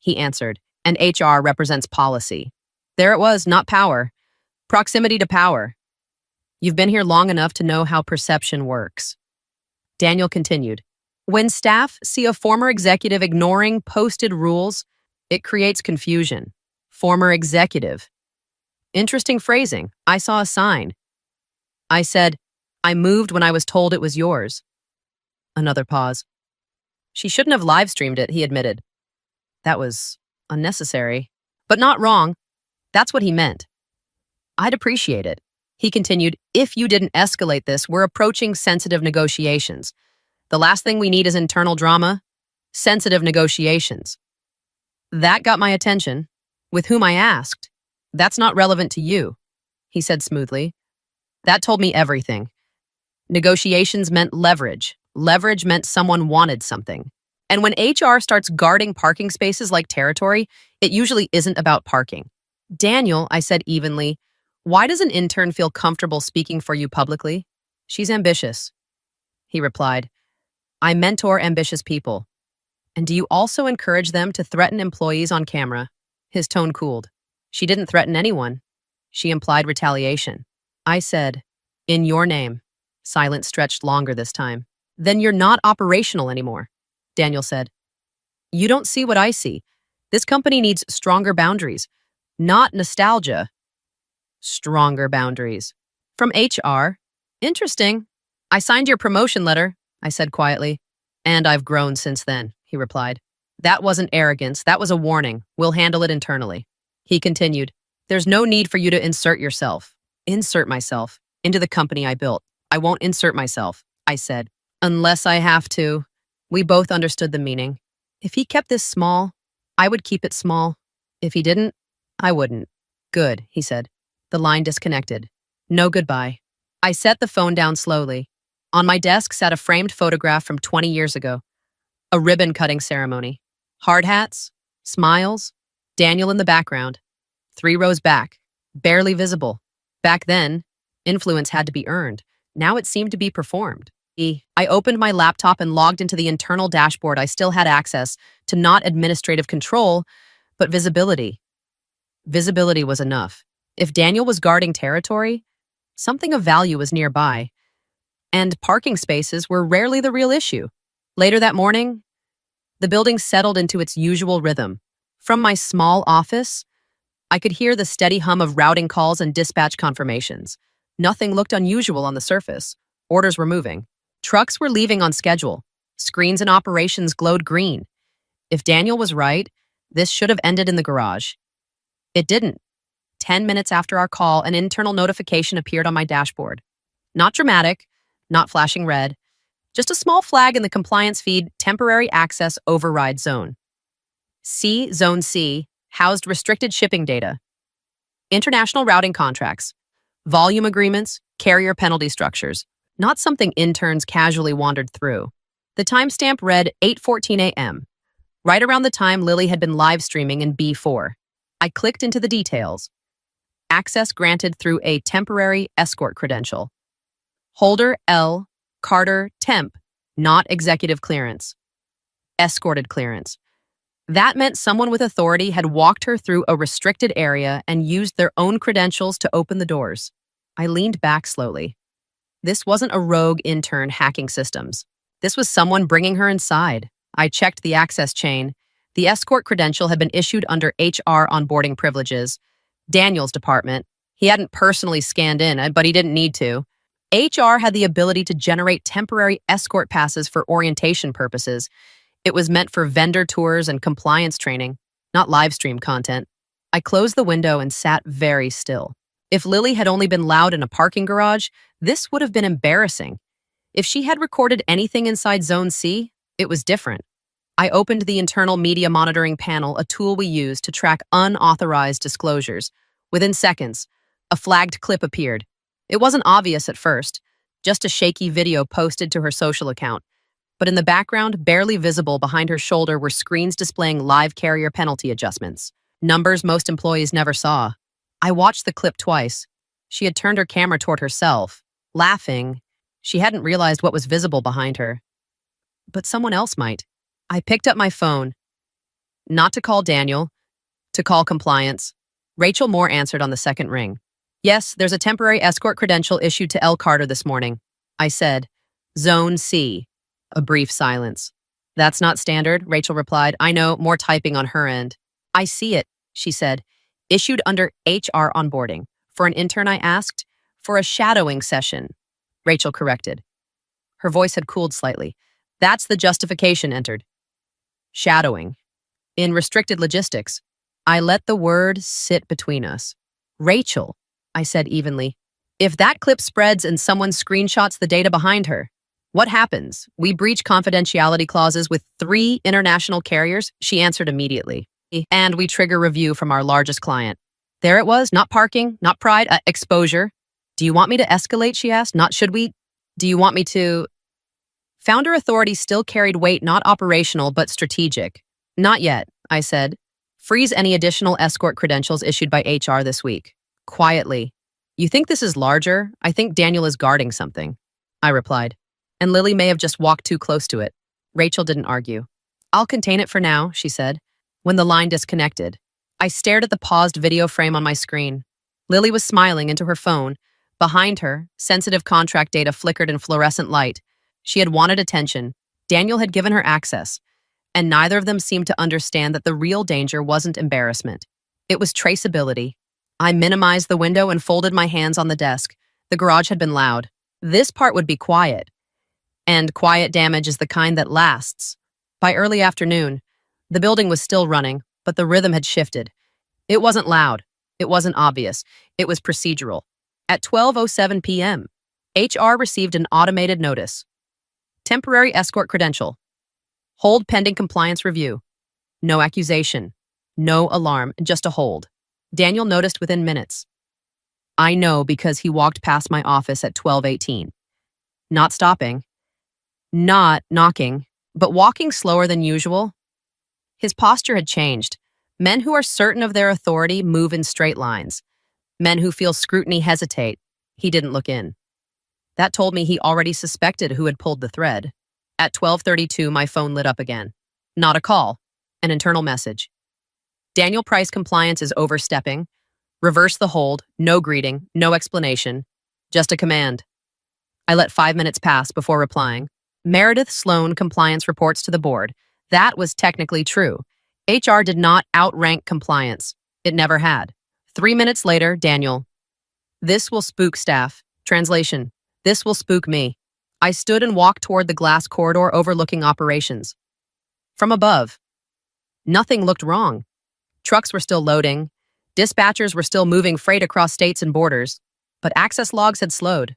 he answered, "and HR represents policy." There it was, not power. Proximity to power. "You've been here long enough to know how perception works." Daniel continued. "When staff see a former executive ignoring posted rules, it creates confusion. Former executive. Interesting phrasing. I saw a sign. I said, I moved when I was told it was yours. Another pause. She shouldn't have live streamed it, he admitted. That was unnecessary, but not wrong. That's what he meant. I'd appreciate it. He continued, if you didn't escalate this, we're approaching sensitive negotiations. The last thing we need is internal drama. Sensitive negotiations. That got my attention. With whom I asked. That's not relevant to you, he said smoothly. That told me everything. Negotiations meant leverage. Leverage meant someone wanted something. And when HR starts guarding parking spaces like territory, it usually isn't about parking. Daniel, I said evenly, why does an intern feel comfortable speaking for you publicly? She's ambitious. He replied, I mentor ambitious people. And do you also encourage them to threaten employees on camera? His tone cooled. She didn't threaten anyone. She implied retaliation. I said, in your name. Silence stretched longer this time. Then you're not operational anymore, Daniel said. You don't see what I see. This company needs stronger boundaries, not nostalgia. Stronger boundaries. From HR. Interesting. I signed your promotion letter, I said quietly. And I've grown since then, he replied. That wasn't arrogance, that was a warning. We'll handle it internally. He continued, there's no need for you to insert yourself. Insert myself into the company I built. I won't insert myself, I said. Unless I have to. We both understood the meaning. If he kept this small, I would keep it small. If he didn't, I wouldn't. Good, he said. The line disconnected. No goodbye. I set the phone down slowly. On my desk sat a framed photograph from 20 years ago. A ribbon-cutting ceremony. Hard hats, smiles, Daniel in the background. 3 rows back, barely visible. Back then, influence had to be earned. Now it seemed to be performed. I opened my laptop and logged into the internal dashboard. I still had access to not administrative control, but visibility. Visibility was enough. If Daniel was guarding territory, something of value was nearby. And parking spaces were rarely the real issue. Later that morning, the building settled into its usual rhythm. From my small office, I could hear the steady hum of routing calls and dispatch confirmations. Nothing looked unusual on the surface. Orders were moving. Trucks were leaving on schedule. Screens and operations glowed green. If Daniel was right, this should have ended in the garage. It didn't. 10 minutes after our call, an internal notification appeared on my dashboard. Not dramatic, not flashing red, just a small flag in the compliance feed, temporary access override zone. Zone C, housed restricted shipping data. International routing contracts, volume agreements, carrier penalty structures, not something interns casually wandered through. The timestamp read 8:14 a.m., right around the time Lily had been live streaming in B4. I clicked into the details. Access granted through a temporary escort credential. Holder L. Carter Temp, not executive clearance. Escorted clearance. That meant someone with authority had walked her through a restricted area and used their own credentials to open the doors. I leaned back slowly. This wasn't a rogue intern hacking systems. This was someone bringing her inside. I checked the access chain. The escort credential had been issued under HR onboarding privileges. Daniel's department. He hadn't personally scanned in, but he didn't need to. HR had the ability to generate temporary escort passes for orientation purposes. It was meant for vendor tours and compliance training, not live stream content. I closed the window and sat very still. If Lily had only been loud in a parking garage, this would have been embarrassing. If she had recorded anything inside Zone C, it was different. I opened the internal media monitoring panel, a tool we use to track unauthorized disclosures. Within seconds, a flagged clip appeared. It wasn't obvious at first, just a shaky video posted to her social account. But in the background, barely visible behind her shoulder, were screens displaying live carrier penalty adjustments. Numbers most employees never saw. I watched the clip twice. She had turned her camera toward herself, laughing. She hadn't realized what was visible behind her. But someone else might. I picked up my phone. Not to call Daniel, to call compliance. Rachel Moore answered on the second ring. Yes, there's a temporary escort credential issued to L. Carter this morning. I said, Zone C. A brief silence. That's not standard, Rachel replied. I know, more typing on her end. I see it, she said. Issued under HR onboarding. For an intern, I asked. For a shadowing session, Rachel corrected. Her voice had cooled slightly. That's the justification entered. Shadowing. In restricted logistics, I let the word sit between us. Rachel, I said evenly, if that clip spreads and someone screenshots the data behind her, what happens? We breach confidentiality clauses with 3 international carriers? She answered immediately. And we trigger review from our largest client. There it was, not parking, not pride, exposure. Do you want me to escalate, she asked, not should we? Do you want me to? Founder authority still carried weight, not operational, but strategic. Not yet, I said. Freeze any additional escort credentials issued by HR this week. Quietly. You think this is larger? I think Daniel is guarding something, I replied. And Lily may have just walked too close to it. Rachel didn't argue. I'll contain it for now, she said. When the line disconnected, I stared at the paused video frame on my screen. Lily was smiling into her phone. Behind her, sensitive contract data flickered in fluorescent light. She had wanted attention. Daniel had given her access. And neither of them seemed to understand that the real danger wasn't embarrassment. It was traceability. I minimized the window and folded my hands on the desk. The garage had been loud. This part would be quiet. And quiet damage is the kind that lasts. By early afternoon, the building was still running, but the rhythm had shifted. It wasn't loud. It wasn't obvious. It was procedural. At 12:07 p.m., HR received an automated notice. Temporary escort credential. Hold pending compliance review. No accusation. No alarm, just a hold. Daniel noticed within minutes. I know because he walked past my office at 12:18. Not stopping. Not knocking, but walking slower than usual. His posture had changed. Men who are certain of their authority move in straight lines. Men who feel scrutiny hesitate. He didn't look in. That told me he already suspected who had pulled the thread. At 12:32, my phone lit up again. Not a call, an internal message. Daniel Price compliance is overstepping. Reverse the hold, no greeting, no explanation, just a command. I let 5 minutes pass before replying. Meredith Sloan compliance reports to the board. That was technically true. HR did not outrank compliance. It never had. 3 minutes later, Daniel. This will spook staff. Translation. This will spook me. I stood and walked toward the glass corridor overlooking operations. From above, nothing looked wrong. Trucks were still loading. Dispatchers were still moving freight across states and borders. But access logs had slowed.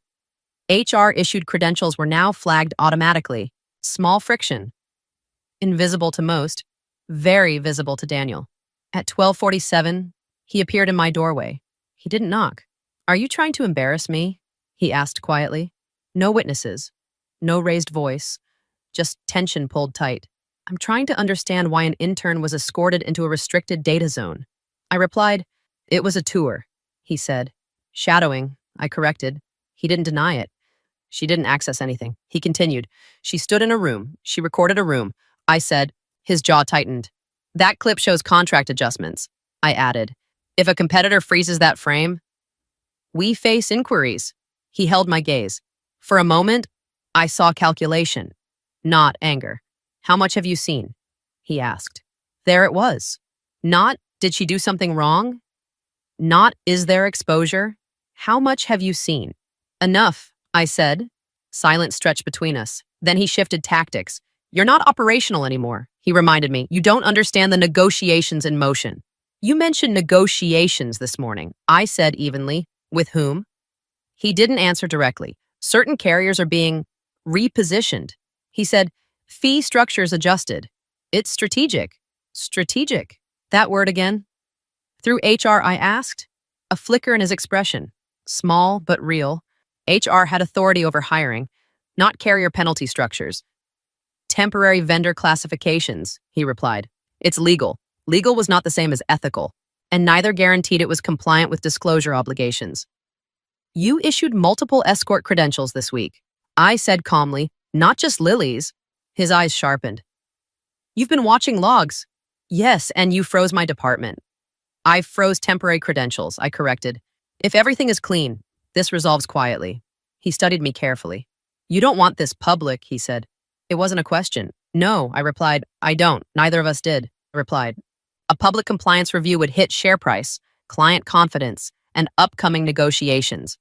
HR-issued credentials were now flagged automatically. Small friction. Invisible to most. Very visible to Daniel. At 12:47, he appeared in my doorway. He didn't knock. Are you trying to embarrass me? He asked quietly. No witnesses. No raised voice. Just tension pulled tight. I'm trying to understand why an intern was escorted into a restricted data zone. I replied, it was a tour, he said. Shadowing, I corrected. He didn't deny it. She didn't access anything. He continued. She stood in a room. She recorded a room. I said, his jaw tightened. That clip shows contract adjustments. I added, if a competitor freezes that frame, we face inquiries. He held my gaze. For a moment, I saw calculation, not anger. How much have you seen? He asked. There it was. Not, did she do something wrong? Not, is there exposure? How much have you seen? Enough, I said. Silence stretched between us. Then he shifted tactics. You're not operational anymore, he reminded me. You don't understand the negotiations in motion. You mentioned negotiations this morning. I said evenly. With whom? He didn't answer directly. Certain carriers are being repositioned. He said, fee structures adjusted. It's strategic. Strategic. That word again? Through HR, I asked. A flicker in his expression. Small but real. HR had authority over hiring, not carrier penalty structures. Temporary vendor classifications, he replied. It's legal. Legal was not the same as ethical, and neither guaranteed it was compliant with disclosure obligations. You issued multiple escort credentials this week. I said calmly, not just Lily's. His eyes sharpened. You've been watching logs. Yes, and you froze my department. I froze temporary credentials, I corrected. If everything is clean, this resolves quietly. He studied me carefully. You don't want this public, he said. It wasn't a question. No, I replied. I don't. Neither of us did, I replied. A public compliance review would hit share price, client confidence, and upcoming negotiations.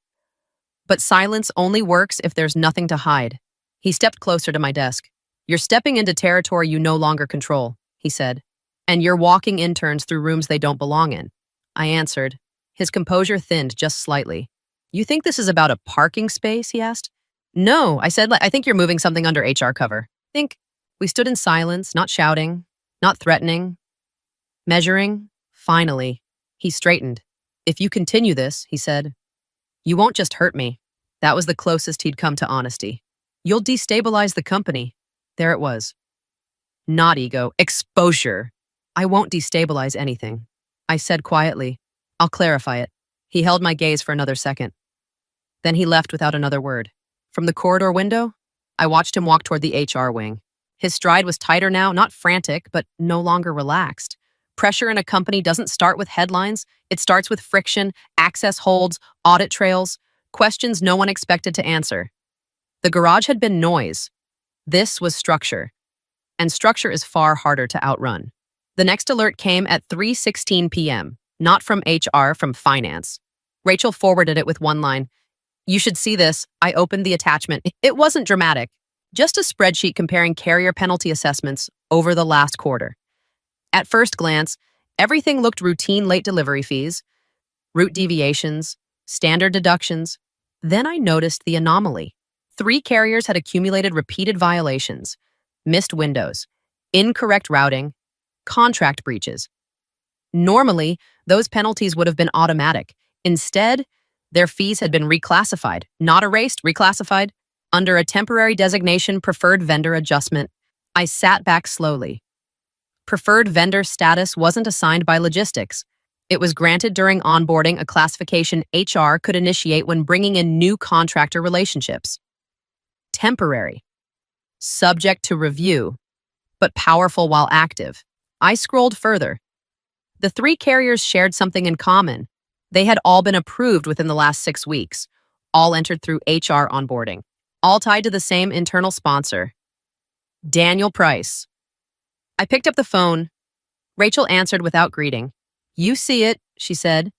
But silence only works if there's nothing to hide. He stepped closer to my desk. You're stepping into territory you no longer control, he said. And you're walking interns through rooms they don't belong in. I answered. His composure thinned just slightly. You think this is about a parking space, he asked. No, I said, I think you're moving something under HR cover. Think. We stood in silence, not shouting, not threatening, measuring. Finally, he straightened. If you continue this, he said, you won't just hurt me. That was the closest he'd come to honesty. You'll destabilize the company. There it was. Not ego, exposure. I won't destabilize anything. I said quietly. I'll clarify it. He held my gaze for another second. Then he left without another word. From the corridor window, I watched him walk toward the HR wing. His stride was tighter now, not frantic, but no longer relaxed. Pressure in a company doesn't start with headlines. It starts with friction, access holds, audit trails, questions no one expected to answer. The garage had been noise. This was structure. And structure is far harder to outrun. The next alert came at 3:16 p.m., not from HR, from finance. Rachel forwarded it with one line. You should see this. I opened the attachment. It wasn't dramatic. Just a spreadsheet comparing carrier penalty assessments over the last quarter. At first glance, everything looked routine: late delivery fees, route deviations, standard deductions. Then I noticed the anomaly. 3 carriers had accumulated repeated violations, missed windows, incorrect routing, contract breaches. Normally, those penalties would have been automatic. Instead, their fees had been reclassified, not erased, reclassified, under a temporary designation, preferred vendor adjustment. I sat back slowly. Preferred vendor status wasn't assigned by logistics. It was granted during onboarding, a classification HR could initiate when bringing in new contractor relationships. Temporary. Subject to review, but powerful while active. I scrolled further. The 3 carriers shared something in common. They had all been approved within the last 6 weeks, all entered through HR onboarding, all tied to the same internal sponsor, Daniel Price. I picked up the phone. Rachel answered without greeting. You see it, she said.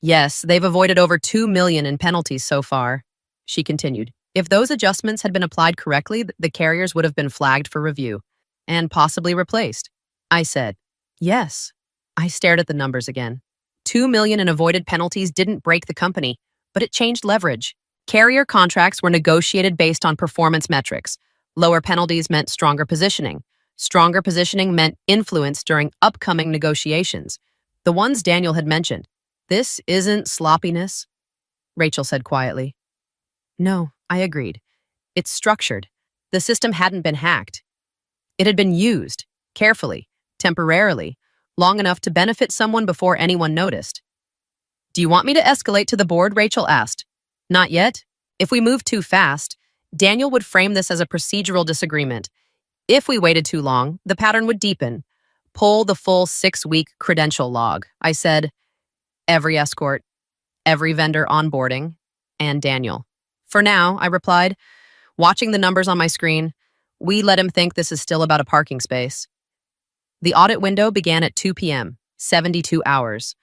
Yes, they've avoided over $2 million in penalties so far, she continued. If those adjustments had been applied correctly, the carriers would have been flagged for review and possibly replaced. I said, yes. I stared at the numbers again. $2 million in avoided penalties didn't break the company, but it changed leverage. Carrier contracts were negotiated based on performance metrics. Lower penalties meant stronger positioning. Stronger positioning meant influence during upcoming negotiations. The ones Daniel had mentioned. This isn't sloppiness, Rachel said quietly. No, I agreed. It's structured. The system hadn't been hacked. It had been used, carefully, temporarily, long enough to benefit someone before anyone noticed. Do you want me to escalate to the board? Rachel asked. Not yet. If we move too fast, Daniel would frame this as a procedural disagreement. If we waited too long, the pattern would deepen. Pull the full 6-week credential log. I said, every escort, every vendor onboarding, and Daniel. For now, I replied, watching the numbers on my screen, we let him think this is still about a parking space. The audit window began at 2 p.m., 72 hours.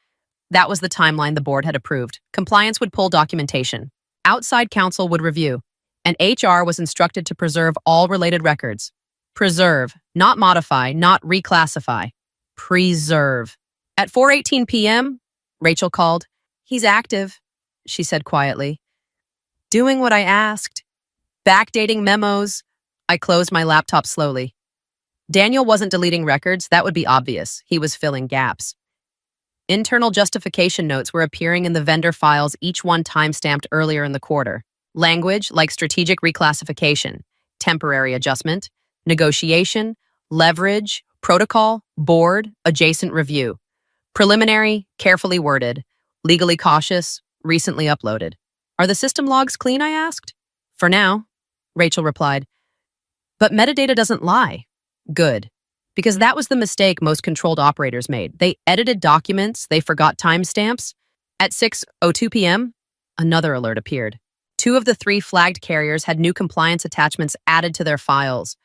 That was the timeline the board had approved. Compliance would pull documentation. Outside counsel would review. And HR was instructed to preserve all related records. Preserve, not modify, not reclassify. Preserve. At 4:18 p.m., Rachel called. He's active, she said quietly. Doing what I asked. Backdating memos. I closed my laptop slowly. Daniel wasn't deleting records. That would be obvious. He was filling gaps. Internal justification notes were appearing in the vendor files, each one timestamped earlier in the quarter. Language like strategic reclassification, temporary adjustment, negotiation, leverage, protocol, board, adjacent review. Preliminary, carefully worded. Legally cautious, recently uploaded. Are the system logs clean? I asked. For now, Rachel replied. But metadata doesn't lie. Good. Because that was the mistake most controlled operators made. They edited documents, they forgot timestamps. At 6:02 p.m., another alert appeared. 2 of the 3 flagged carriers had new compliance attachments added to their files.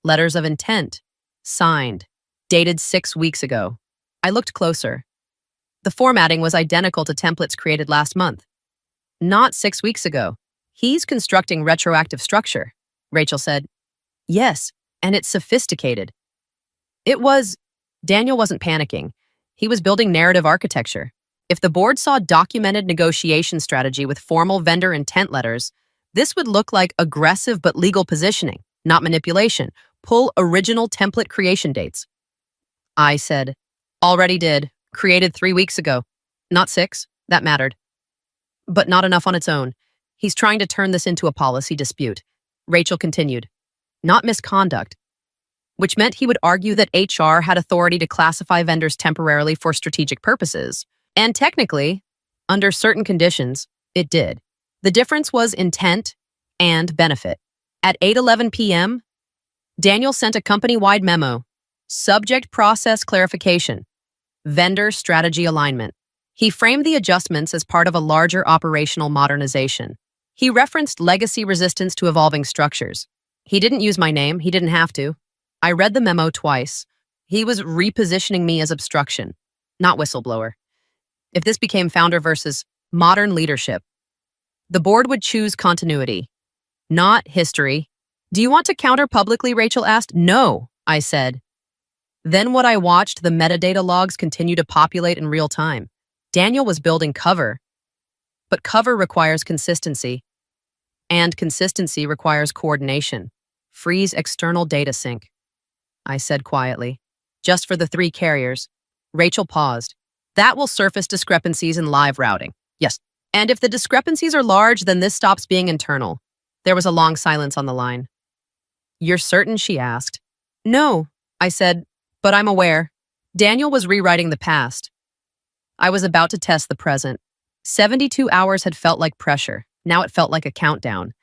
Letters of intent, signed, dated 6 weeks ago. I looked closer. The formatting was identical to templates created last month. Not 6 weeks ago. He's constructing retroactive structure. Rachel said, yes, and it's sophisticated. It was. Daniel wasn't panicking. He was building narrative architecture. If the board saw documented negotiation strategy with formal vendor intent letters, this would look like aggressive but legal positioning, not manipulation. Pull original template creation dates. I said, already did. Created 3 weeks ago. Not 6. That mattered. But not enough on its own. He's trying to turn this into a policy dispute. Rachel continued, not misconduct, which meant he would argue that HR had authority to classify vendors temporarily for strategic purposes. And technically, under certain conditions, it did. The difference was intent and benefit. At 8:11 p.m., Daniel sent a company-wide memo, subject process clarification, vendor strategy alignment. He framed the adjustments as part of a larger operational modernization. He referenced legacy resistance to evolving structures. He didn't use my name. He didn't have to. I read the memo twice. He was repositioning me as obstruction, not whistleblower. If this became founder versus modern leadership, the board would choose continuity, not history. Do you want to counter publicly, Rachel asked. No, I said. Then what I watched, the metadata logs continue to populate in real time. Daniel was building cover, but cover requires consistency, and consistency requires coordination. Freeze external data sync, I said quietly. Just for the 3 carriers. Rachel paused. That will surface discrepancies in live routing. Yes. And if the discrepancies are large, then this stops being internal. There was a long silence on the line. You're certain? She asked. No, I said, but I'm aware. Daniel was rewriting the past. I was about to test the present. 72 hours had felt like pressure. Now it felt like a countdown.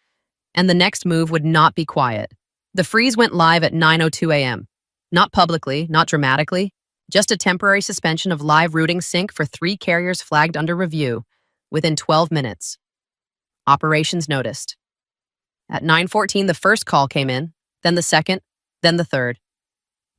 And the next move would not be quiet. The freeze went live at 9:02 a.m. Not publicly, not dramatically, just a temporary suspension of live routing sync for 3 carriers flagged under review within 12 minutes. Operations noticed. At 9:14, the first call came in, then the second, then the third.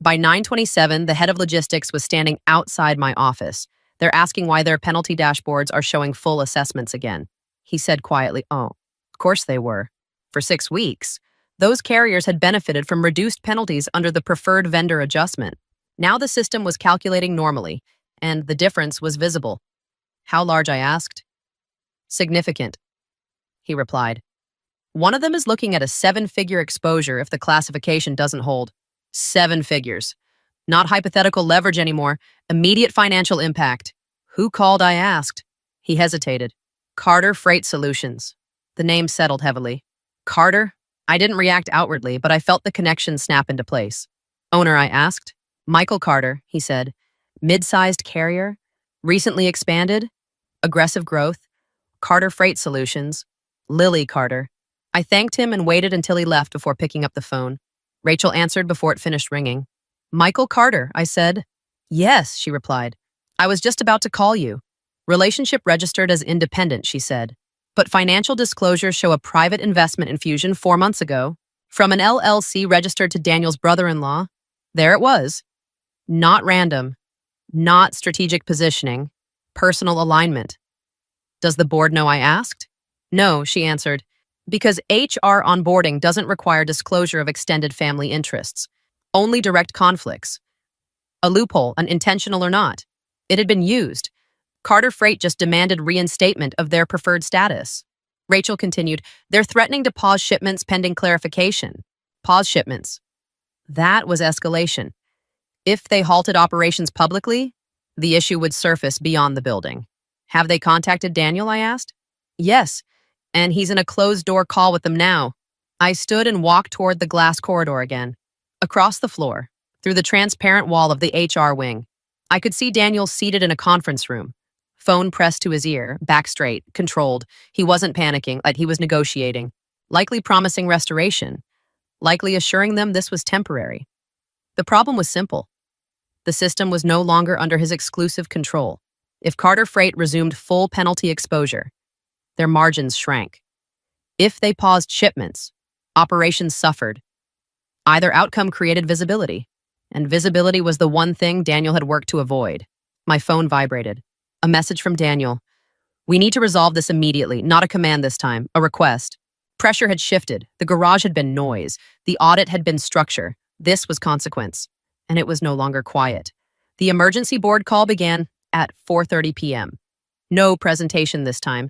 By 9:27, the head of logistics was standing outside my office. They're asking why their penalty dashboards are showing full assessments again. He said quietly, oh, of course they were. For 6 weeks, those carriers had benefited from reduced penalties under the preferred vendor adjustment. Now the system was calculating normally, and the difference was visible. How large, I asked. Significant, he replied. One of them is looking at a 7-figure exposure if the classification doesn't hold. 7 figures. Not hypothetical leverage anymore. Immediate financial impact. Who called, I asked. He hesitated. Carter Freight Solutions. The name settled heavily. Carter? I didn't react outwardly, but I felt the connection snap into place. Owner, I asked. Michael Carter, he said. Mid-sized carrier? Recently expanded? Aggressive growth? Carter Freight Solutions. Lily Carter. I thanked him and waited until he left before picking up the phone. Rachel answered before it finished ringing. Michael Carter, I said. Yes, she replied. I was just about to call you. Relationship registered as independent, she said. But financial disclosures show a private investment infusion 4 months ago from an LLC registered to Daniel's brother-in-law. There it was. Not random. Not strategic positioning. Personal alignment. Does the board know, I asked? No, she answered. Because HR onboarding doesn't require disclosure of extended family interests. Only direct conflicts. A loophole, unintentional or not. It had been used. Carter Freight just demanded reinstatement of their preferred status. Rachel continued, they're threatening to pause shipments pending clarification. Pause shipments. That was escalation. If they halted operations publicly, the issue would surface beyond the building. Have they contacted Daniel, I asked? Yes, and he's in a closed-door call with them now. I stood and walked toward the glass corridor again. Across the floor, through the transparent wall of the HR wing, I could see Daniel seated in a conference room. Phone pressed to his ear, back straight, controlled. He wasn't panicking, like he was negotiating. Likely promising restoration. Likely assuring them this was temporary. The problem was simple. The system was no longer under his exclusive control. If Carter Freight resumed full penalty exposure, their margins shrank. If they paused shipments, operations suffered. Either outcome created visibility, and visibility was the one thing Daniel had worked to avoid. My phone vibrated. A message from Daniel. We need to resolve this immediately, not a command this time, a request. Pressure had shifted. The garage had been noise. The audit had been structure. This was consequence. And it was no longer quiet. The emergency board call began at 4:30 p.m. No presentation this time.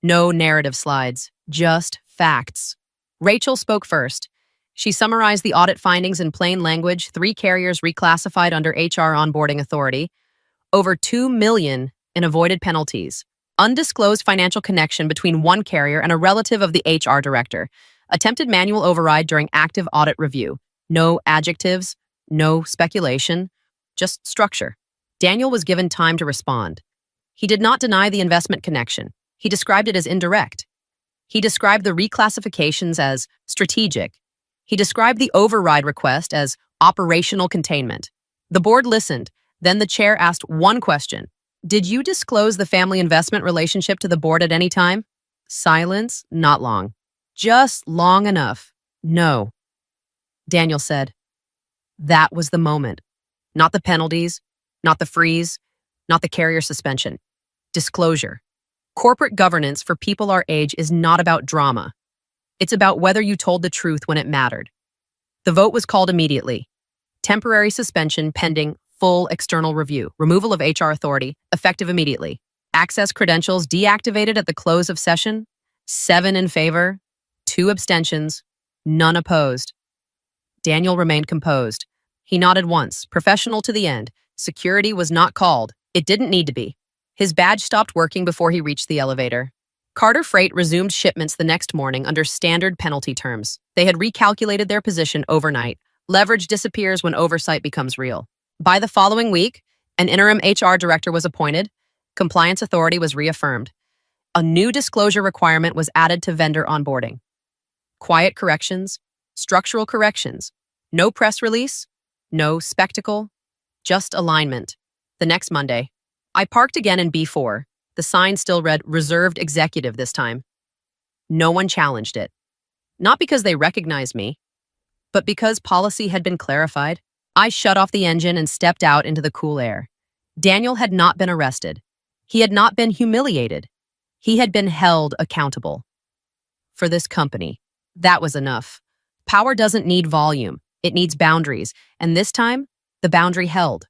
No narrative slides. Just facts. Rachel spoke first. She summarized the audit findings in plain language, 3 carriers reclassified under HR onboarding authority, over $2 million in avoided penalties, undisclosed financial connection between 1 carrier and a relative of the HR director, attempted manual override during active audit review, no adjectives, no speculation, just structure. Daniel was given time to respond. He did not deny the investment connection. He described it as indirect. He described the reclassifications as strategic. He described the override request as operational containment. The board listened. Then the chair asked one question. Did you disclose the family investment relationship to the board at any time? Silence, not long. Just long enough. No. Daniel said. That was the moment. Not the penalties, not the freeze, not the carrier suspension. Disclosure. Corporate governance for people our age is not about drama. It's about whether you told the truth when it mattered. The vote was called immediately. Temporary suspension pending full external review. Removal of HR authority, effective immediately. Access credentials deactivated at the close of session. 7 in favor, 2 abstentions, none opposed. Daniel remained composed. He nodded once, professional to the end. Security was not called. It didn't need to be. His badge stopped working before he reached the elevator. Carter Freight resumed shipments the next morning under standard penalty terms. They had recalculated their position overnight. Leverage disappears when oversight becomes real. By the following week, an interim HR director was appointed. Compliance authority was reaffirmed. A new disclosure requirement was added to vendor onboarding. Quiet corrections, structural corrections, no press release, no spectacle, just alignment. The next Monday, I parked again in B4. The sign still read reserved executive this time. No one challenged it. Not because they recognized me, but because policy had been clarified. I shut off the engine and stepped out into the cool air. Daniel had not been arrested. He had not been humiliated. He had been held accountable. For this company, that was enough. Power doesn't need volume. It needs boundaries. And this time, the boundary held.